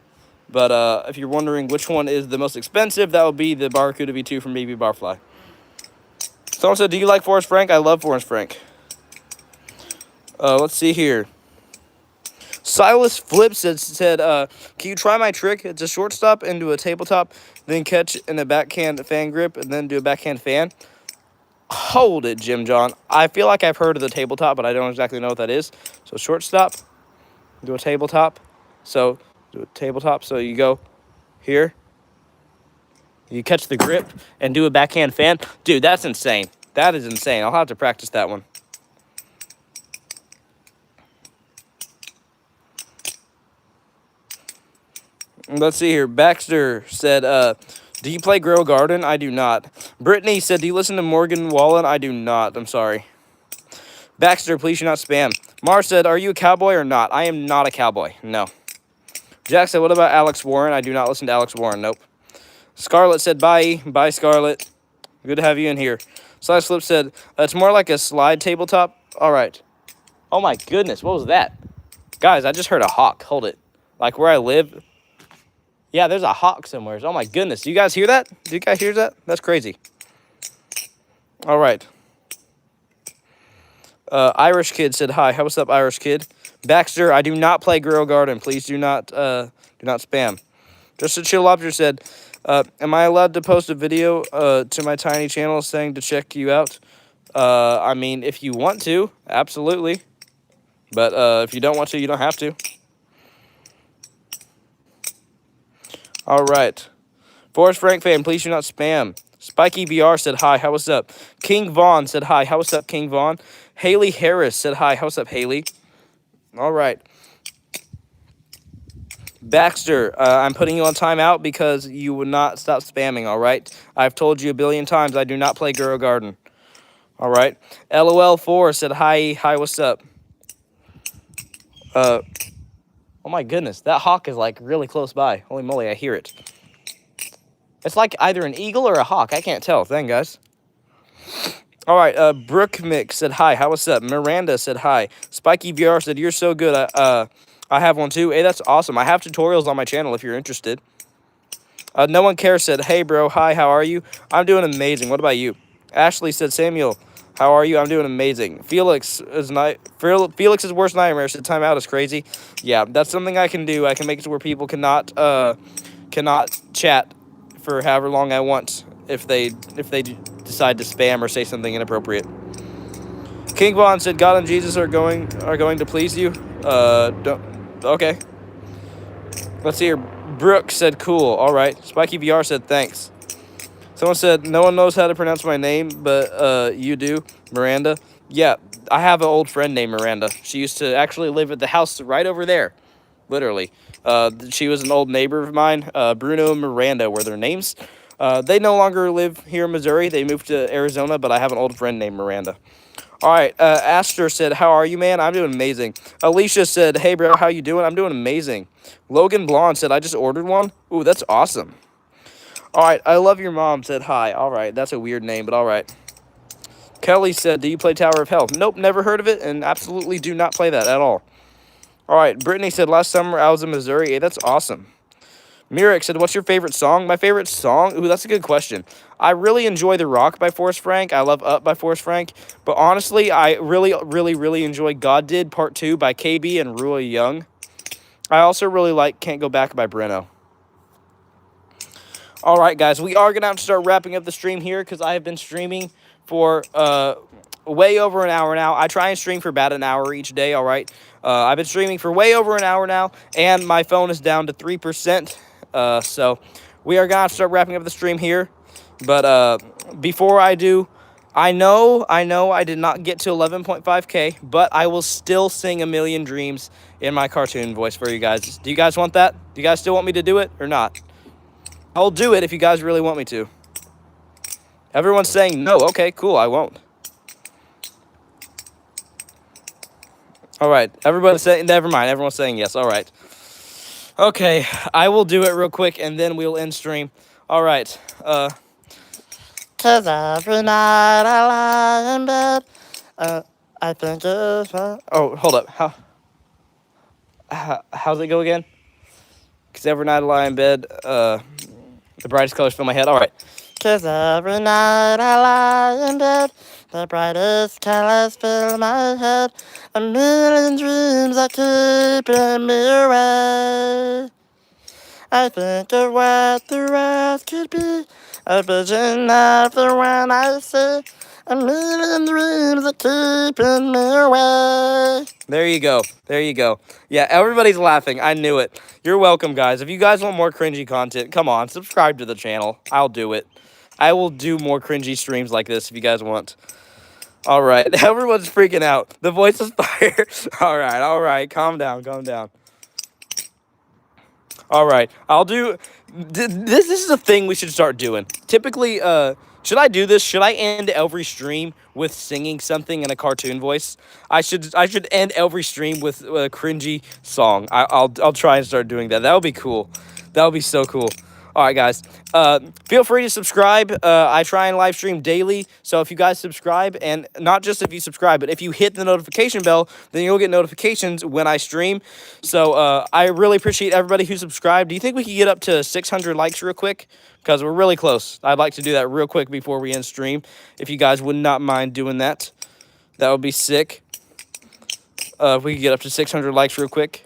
But if you're wondering which one is the most expensive, that would be the Barracuda V2 from BB Barfly. Someone said, "Do you like Forrest Frank?" I love Forrest Frank. Let's see here. Silas Flip said, "Can you try my trick? It's a shortstop into a tabletop, then catch in a backhand fan grip, and then do a backhand fan." Hold it, Jim John. I feel like I've heard of the tabletop, but I don't exactly know what that is. So shortstop, do a tabletop. So do a tabletop. So you go here. You catch the grip and do a backhand fan. Dude, that's insane. That is insane. I'll have to practice that one. Let's see here. Baxter said, "Do you play Grow Garden?" I do not. Brittany said, "Do you listen to Morgan Wallen?" I do not. I'm sorry. Baxter, please do not spam. Mar said, "Are you a cowboy or not?" I am not a cowboy. No. Jack said, "What about Alex Warren?" I do not listen to Alex Warren. Nope. Scarlett said, "Bye." Bye, Scarlett. Good to have you in here. Slash Flip said, "It's more like a slide tabletop." All right. Oh, my goodness. What was that? Guys, I just heard a hawk. Hold it. Like where I live... Yeah, there's a hawk somewhere. Oh, my goodness. Do you guys hear that? Do you guys hear that? That's crazy. All right. Irish Kid said, "Hi. What's up, Irish Kid?" Baxter, I do not play Grow Garden. Please do not spam. Just a Chill Lobster said, "Am I allowed to post a video to my tiny channel saying to check you out?" I mean, if you want to, absolutely. But if you don't want to, you don't have to. All right. Forrest Frank fan, please do not spam. Spiky VR said, "Hi, how what's up?" King Vaughn said, "Hi, how what's up, King Vaughn?" Haley Harris said, "Hi, how what's up, Haley?" All right. Baxter, I'm putting you on timeout because you would not stop spamming, all right? I've told you a billion times I do not play Grow Garden. All right. LOL4 said, "Hi, what's up?" Oh my goodness, that hawk is like really close by. Holy moly, I hear it. It's like either an eagle or a hawk. I can't tell. Dang, guys. All right. Brooke Mix said, "Hi, how what's up?" Miranda said, "Hi." Spiky VR said, "You're so good. I have one too." Hey, that's awesome. I have tutorials on my channel if you're interested. No One Cares said, "Hey, bro. Hi, how are you?" I'm doing amazing. What about you? Ashley said, "Samuel, how are you?" I'm doing amazing. Felix's worst nightmare said, "Timeout is crazy." Yeah, that's something I can do. I can make it to where people cannot chat for however long I want if they decide to spam or say something inappropriate. King Von said, "God and Jesus are going to please you." Don't. Okay. Let's see here. Brooke said, "Cool." All right. Spiky VR said, "Thanks." Someone said, "No one knows how to pronounce my name, but you do, Miranda." Yeah, I have an old friend named Miranda. She used to actually live at the house right over there, literally. She was an old neighbor of mine. Bruno and Miranda were their names. They no longer live here in Missouri. They moved to Arizona, but I have an old friend named Miranda. All right, Aster said, "How are you, man?" I'm doing amazing. Alicia said, "Hey, bro, how you doing?" I'm doing amazing. Logan Blonde said, "I just ordered one." Ooh, that's awesome. All right, I love your mom said hi. All right, that's a weird name, but all right. Kelly said, "Do you play Tower of Hell?" Nope, never heard of it, and absolutely do not play that at all. All right, Brittany said, "Last summer I was in Missouri." Hey, that's awesome. Mirek said, "What's your favorite song?" My favorite song? Ooh, that's a good question. I really enjoy The Rock by Forrest Frank. I love Up by Forrest Frank. But honestly, I really enjoy God Did Part 2 by KB and Roy Young. I also really like Can't Go Back by Breno. All right, guys, we are going to have to start wrapping up the stream here because I have been streaming for way over an hour now. I try and stream for about an hour each day, all right? I've been streaming for way over an hour now, and my phone is down to 3%. So we are going to have to start wrapping up the stream here. But before I do, I know I did not get to 11.5K, but I will still sing A Million Dreams in my cartoon voice for you guys. Do you guys want that? Do you guys still want me to do it or not? I'll do it if you guys really want me to. Everyone's saying no. Okay, cool. I won't. All right. Everybody's saying, never mind. Everyone's saying yes. All right. Okay. I will do it real quick, and then we'll end stream. All right. 'Cause every night I lie in bed, I think it's fun. Oh, hold up. How's it go again? Because every night I lie in bed, the brightest colors fill my head. All right. 'Cause every night I lie in bed, the brightest colors fill my head. A million dreams are keeping me awake. I think of what the rest could be, a vision of the one I see. A million dreams are keeping me awake. There you go. There you go. Yeah, everybody's laughing. I knew it. You're welcome, guys. If you guys want more cringy content, come on, subscribe to the channel. I'll do it. I will do more cringy streams like this if you guys want. All right. Everyone's freaking out. The voice is fire. All right. Calm down. All right. I'll do... This is a thing we should start doing. Typically, should I do this? Should I end every stream with singing something in a cartoon voice? I should end every stream with a cringy song. I'll try and start doing that. That would be cool. That would be so cool. All right, guys. Feel free to subscribe. I try and live stream daily. So if you guys subscribe, and not just if you subscribe, but if you hit the notification bell, then you'll get notifications when I stream. So I really appreciate everybody who subscribed. Do you think we could get up to 600 likes real quick? Because we're really close. I'd like to do that real quick before we end stream. If you guys would not mind doing that, that would be sick. If we could get up to 600 likes real quick.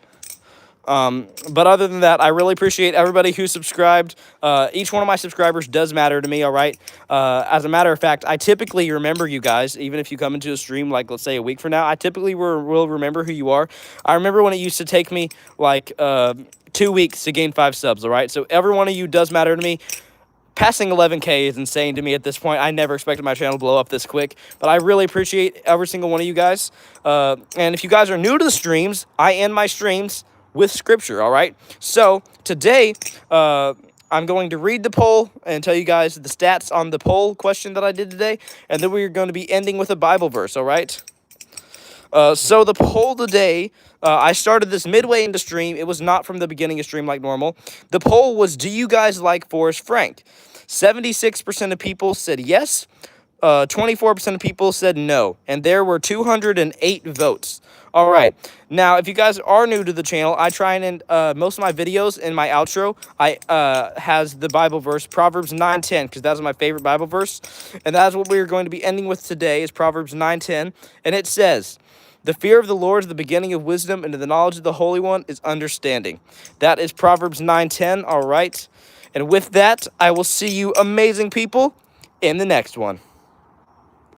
But other than that, I really appreciate everybody who subscribed. Each one of my subscribers does matter to me, all right? As a matter of fact, I typically remember you guys, even if you come into a stream, like, let's say a week from now, I typically will remember who you are. I remember when it used to take me, like, 2 weeks to gain 5 subs, all right? So every one of you does matter to me. Passing 11K is insane to me at this point. I never expected my channel to blow up this quick, but I really appreciate every single one of you guys. And if you guys are new to the streams, I end my streams with scripture, all right? So today, I'm going to read the poll and tell you guys the stats on the poll question that I did today, and then we're going to be ending with a Bible verse, all right? So the poll today, I started this midway into stream. It was not from the beginning of stream like normal. The poll was, do you guys like Forrest Frank? 76% of people said yes. 24% of people said no. And there were 208 votes. All right. Now, if you guys are new to the channel, I try and end most of my videos in my outro. I has the Bible verse, Proverbs 9:10, because that's my favorite Bible verse. And that's what we're going to be ending with today is Proverbs 9:10. And it says, the fear of the Lord is the beginning of wisdom, and the knowledge of the Holy One is understanding. That is Proverbs 9:10. All right. And with that, I will see you amazing people in the next one.